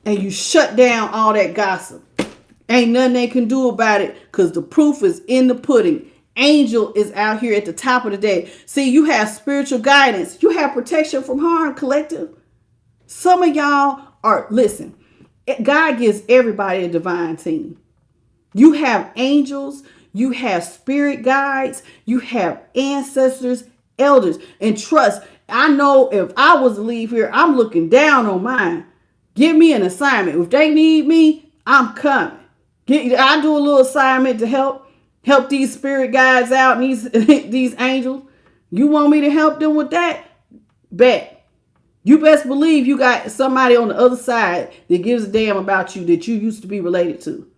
And you shut down all that gossip. Ain't nothing they can do about it because the proof is in the pudding. Angel is out here at the top of the day. See, you have spiritual guidance. You have protection from harm, collective. Some of y'all listen, God gives everybody a divine team. You have angels. You have spirit guides. You have ancestors, elders. And trust, I know if I was to leave here, I'm looking down on mine. Give me an assignment. If they need me, I'm coming. I do a little assignment to help. Help these spirit guides out and these angels. You want me to help them with that? Bet. You best believe you got somebody on the other side that gives a damn about you that you used to be related to.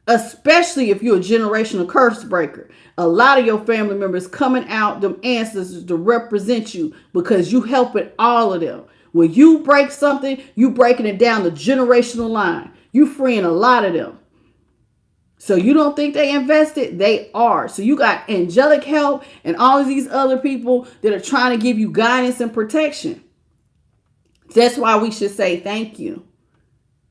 Especially if you're a generational curse breaker. A lot of your family members coming out, them ancestors, to represent you because you helping all of them. When you break something, you breaking it down the generational line. You freeing a lot of them. So you don't think they invested? They are. So you got angelic help and all of these other people that are trying to give you guidance and protection. That's why we should say thank you.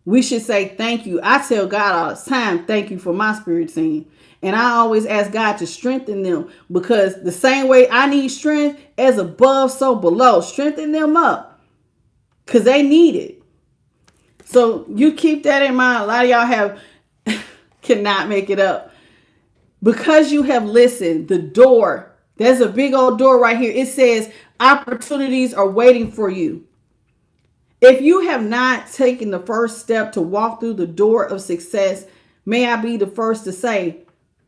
We should say thank you. I tell God all the time, thank you for my spirit team. And I always ask God to strengthen them because the same way I need strength, as above, so below. Strengthen them up because they need it. So you keep that in mind. A lot of y'all have cannot make it up. Because you have listened, the door, there's a big old door right here. It says opportunities are waiting for you. If you have not taken the first step to walk through the door of success, may I be the first to say,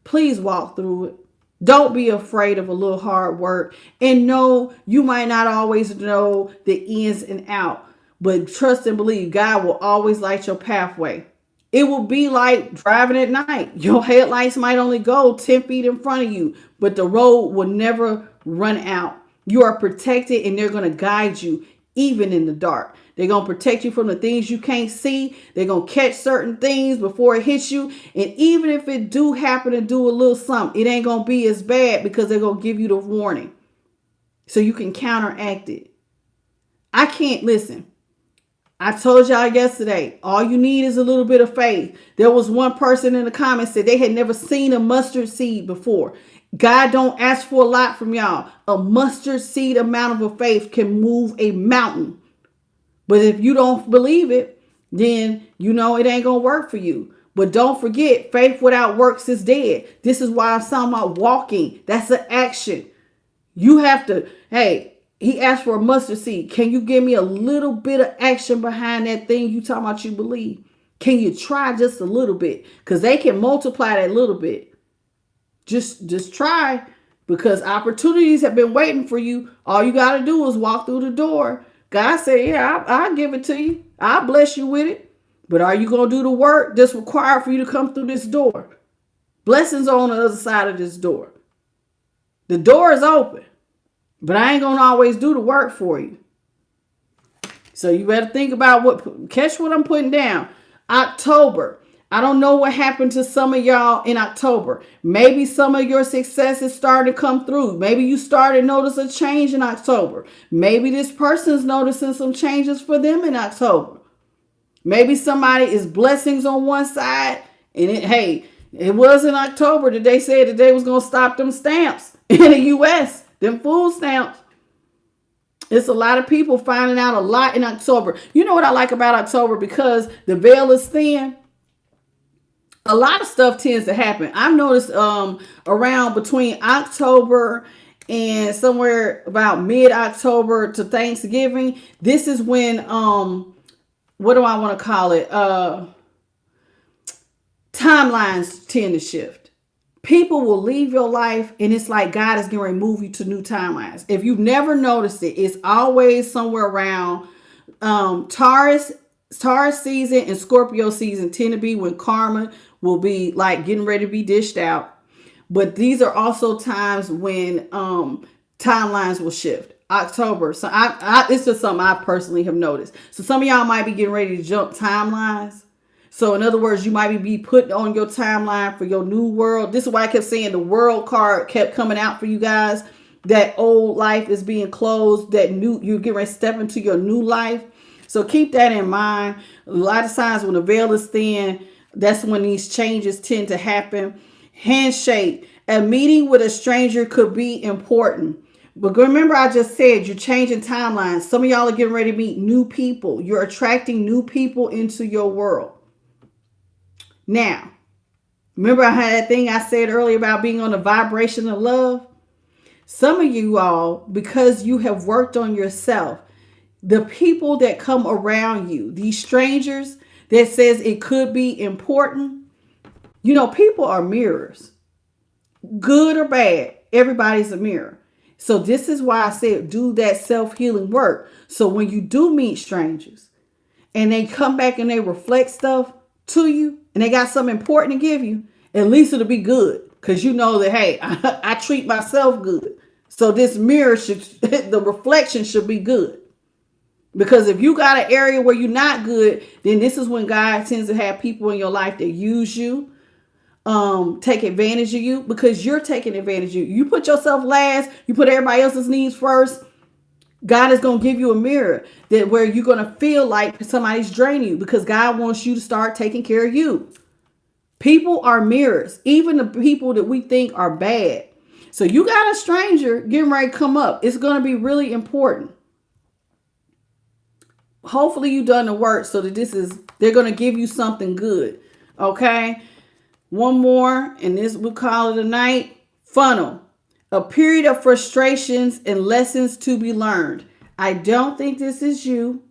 please walk through it. Don't be afraid of a little hard work. And no, you might not always know the ins and out, but trust and believe God will always light your pathway. It will be like driving at night. Your headlights might only go 10 feet in front of you, but the road will never run out. You are protected and they're going to guide you even in the dark. They're going to protect you from the things you can't see. They're going to catch certain things before it hits you. And even if it do happen to do a little something, it ain't going to be as bad because they're going to give you the warning so you can counteract it. I can't listen. I told y'all yesterday, all you need is a little bit of faith. There was one person in the comments said they had never seen a mustard seed before. God don't ask for a lot from y'all. A mustard seed amount of a faith can move a mountain. But if you don't believe it, then you know it ain't going to work for you. But don't forget, faith without works is dead. This is why I'm talking about walking. That's an action. You have to, hey, he asked for a mustard seed. Can you give me a little bit of action behind that thing you talking about you believe? Can you try just a little bit? Because they can multiply that little bit. Just try, because opportunities have been waiting for you. All you got to do is walk through the door. God said, yeah, I'll give it to you. I'll bless you with it. But are you going to do the work that's required for you to come through this door? Blessings are on the other side of this door. The door is open, but I ain't going to always do the work for you. So you better think about catch what I'm putting down. October. I don't know what happened to some of y'all in October. Maybe some of your successes started to come through. Maybe you started to notice a change in October. Maybe this person's noticing some changes for them in October. Maybe somebody is blessings on one side. And it was in October that they said that they was going to stop them stamps in the U.S., them food stamps. It's a lot of people finding out a lot in October. You know what I like about October? Because the veil is thin. A lot of stuff tends to happen. I've noticed around between October and somewhere about mid-October to Thanksgiving, this is when, what do I want to call it? Timelines tend to shift. People will leave your life and it's like God is going to move you to new timelines. If you've never noticed it, it's always somewhere around Taurus season and Scorpio season tend to be when karma will be like getting ready to be dished out. But these are also times when timelines will shift. October. So it's just something I personally have noticed. So some of y'all might be getting ready to jump timelines. So in other words, you might be put on your timeline for your new world. This is why I kept saying the world card kept coming out for you guys. That old life is being closed. That new, you're getting ready to step into your new life. So keep that in mind. A lot of times when the veil is thin, that's when these changes tend to happen. Handshake. A meeting with a stranger could be important. But remember, I just said you're changing timelines. Some of y'all are getting ready to meet new people. You're attracting new people into your world. Now, remember I had that thing I said earlier about being on the vibration of love? Some of you all, because you have worked on yourself, the people that come around you, these strangers that says it could be important, you know, people are mirrors. good or bad, everybody's a mirror. So this is why I said do that self-healing work. So when you do meet strangers and they come back and they reflect stuff to you and they got something important to give you, at least it'll be good. Because you know that, hey, I treat myself good. So this mirror should, the reflection should be good. Because if you got an area where you're not good, then this is when God tends to have people in your life that use you, take advantage of you, because you're taking advantage of you. You put yourself last, you put everybody else's needs first. God is going to give you a mirror that where you're going to feel like somebody's draining you, because God wants you to start taking care of you. People are mirrors, even the people that we think are bad. So you got a stranger getting ready to come up. It's going to be really important. Hopefully you done the work so that they're going to give you something good. Okay. One more, and this we'll call it a night. Funnel. A period of frustrations and lessons to be learned. I don't think this is you.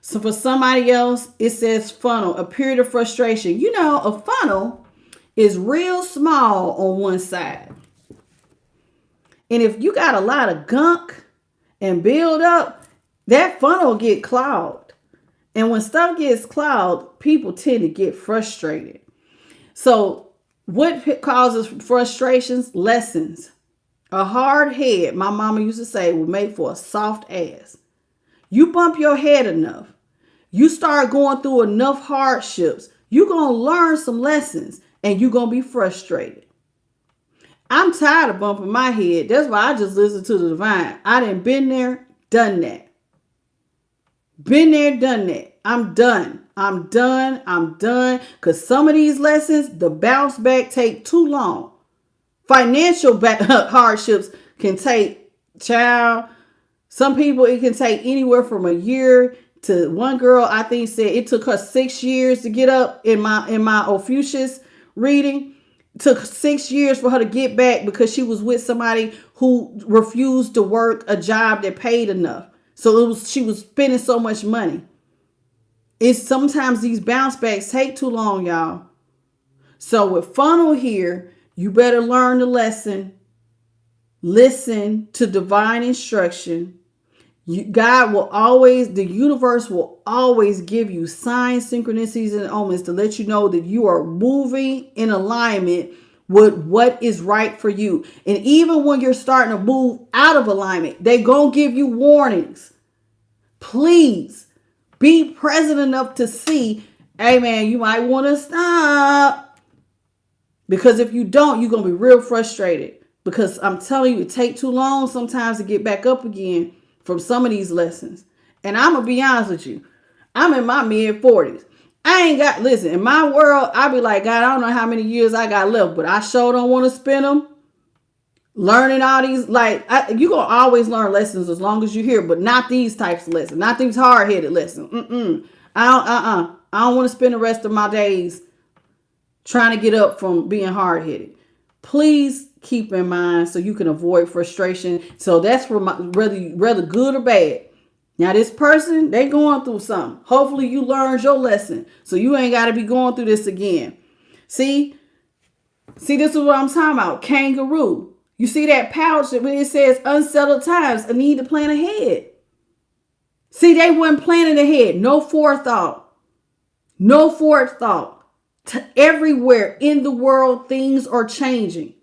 So for somebody else, it says funnel, a period of frustration. You know, a funnel is real small on one side. And if you got a lot of gunk and build up, that funnel will get clogged. And when stuff gets clogged, people tend to get frustrated. So what causes frustrations? Lessons. A hard head, my mama used to say, will make for a soft ass. You bump your head enough. You start going through enough hardships. You're going to learn some lessons and you're going to be frustrated. I'm tired of bumping my head. That's why I just listen to the divine. I done been there, done that. Been there, done that. I'm done. Because some of these lessons, the bounce back take too long. Financial hardships can take, child. Some people, it can take anywhere from a year to, one girl, I think, said it took her 6 years to get up in my Ophiuchus reading. It took 6 years for her to get back because she was with somebody who refused to work a job that paid enough. So she was spending so much money. It's sometimes these bounce backs take too long, y'all. So with funnel here, you better learn the lesson. Listen to divine instruction. God will always, the universe will always give you signs, synchronicities, and omens to let you know that you are moving in alignment with what is right for you. And even when you're starting to move out of alignment, they're going to give you warnings. Please be present enough to see, hey man, you might want to stop. Because if you don't, you're going to be real frustrated. Because I'm telling you, it takes too long sometimes to get back up again from some of these lessons. And I'm going to be honest with you. I'm in my mid 40s. Listen, in my world, I be like, God, I don't know how many years I got left, but I sure don't want to spend them learning all these. You're going to always learn lessons as long as you're here, but not these types of lessons, not these hard-headed lessons. I don't want to spend the rest of my days trying to get up from being hard-headed. Please keep in mind so you can avoid frustration. So that's for whether good or bad. Now this person, they going through something. Hopefully you learned your lesson so you ain't got to be going through this again. See, this is what I'm talking about. Kangaroo. You see that pouch that when it says unsettled times, a need to plan ahead. See, they weren't planning ahead. No forethought. Everywhere in the world, things are changing.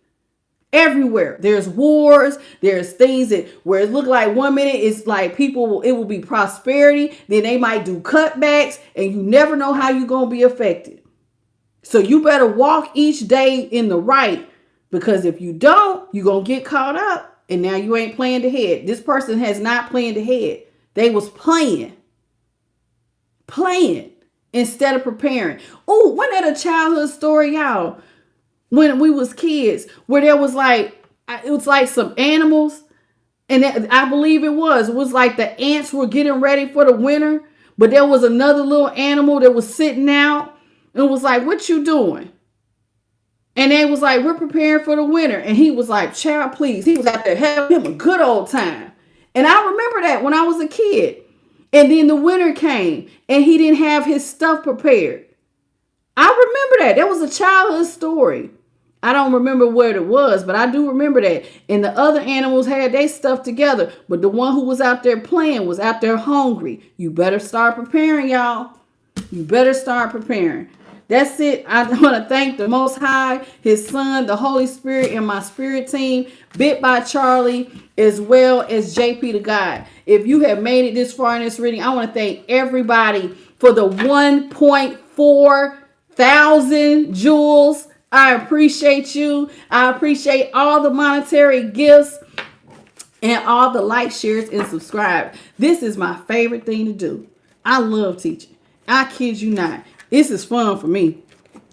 Everywhere. There's wars. There's things where it look like 1 minute it's like it will be prosperity. Then they might do cutbacks and you never know how you're going to be affected. So you better walk each day in the right, because if you don't, you're going to get caught up and now you ain't planned ahead. This person has not planned ahead. They was playing instead of preparing. Oh, wasn't that a childhood story, y'all? When we was kids, where there was it was like some animals, and I believe it was like the ants were getting ready for the winter, but there was another little animal that was sitting out and was like, what you doing? And they was like, we're preparing for the winter. And he was like, child, please. He was out there having him a good old time. And I remember that when I was a kid. And then the winter came and he didn't have his stuff prepared. I remember that. That was a childhood story. I don't remember what it was, but I do remember that. And the other animals had their stuff together. But the one who was out there playing was out there hungry. You better start preparing, y'all. You better start preparing. That's it. I want to thank the Most High, His Son, the Holy Spirit, and my spirit team, Bit by Charlie, as well as JP the God. If you have made it this far in this reading, I want to thank everybody for the 1.4 thousand jewels. I appreciate you. I appreciate all the monetary gifts and all the likes, shares, and subscribe. This is my favorite thing to do. I love teaching. I kid you not. This is fun for me.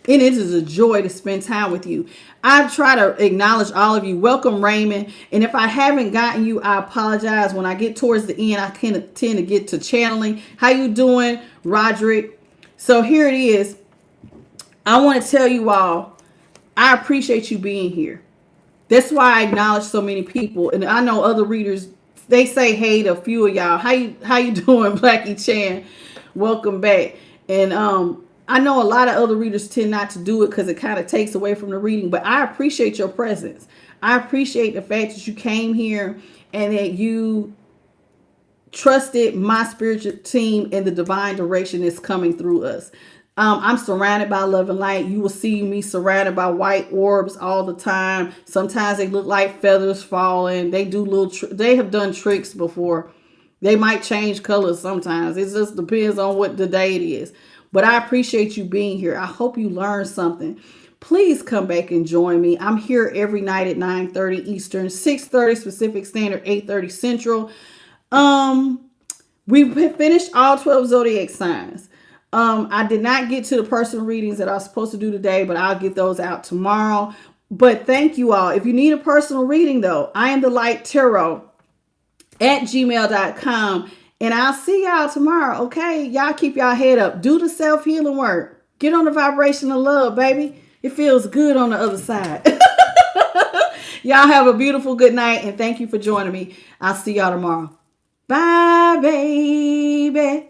And it is a joy to spend time with you. I try to acknowledge all of you. Welcome, Raymond. And if I haven't gotten you, I apologize. When I get towards the end, I tend to get to channeling. How you doing, Roderick? So here it is. I want to tell you all, I appreciate you being here. That's why I acknowledge so many people. And I know other readers, they say hey to a few of y'all. How you doing, Blackie Chan? Welcome back. And I know a lot of other readers tend not to do it because it kind of takes away from the reading. But I appreciate your presence. I appreciate the fact that you came here and that you trusted my spiritual team and the divine direction that's coming through us. I'm surrounded by love and light. You will see me surrounded by white orbs all the time. Sometimes they look like feathers falling. They do they have done tricks before. They might change colors sometimes. It just depends on what the day it is. But I appreciate you being here. I hope you learned something. Please come back and join me. I'm here every night at 9:30 Eastern, 6:30 Pacific Standard, 8:30 Central. We've finished all 12 zodiac signs. I did not get to the personal readings that I was supposed to do today, but I'll get those out tomorrow. But thank you all. If you need a personal reading, though, I am the Light Tarot at gmail.com. And I'll see y'all tomorrow, okay? Y'all keep y'all head up. Do the self-healing work. Get on the vibration of love, baby. It feels good on the other side. Y'all have a beautiful good night, and thank you for joining me. I'll see y'all tomorrow. Bye, baby.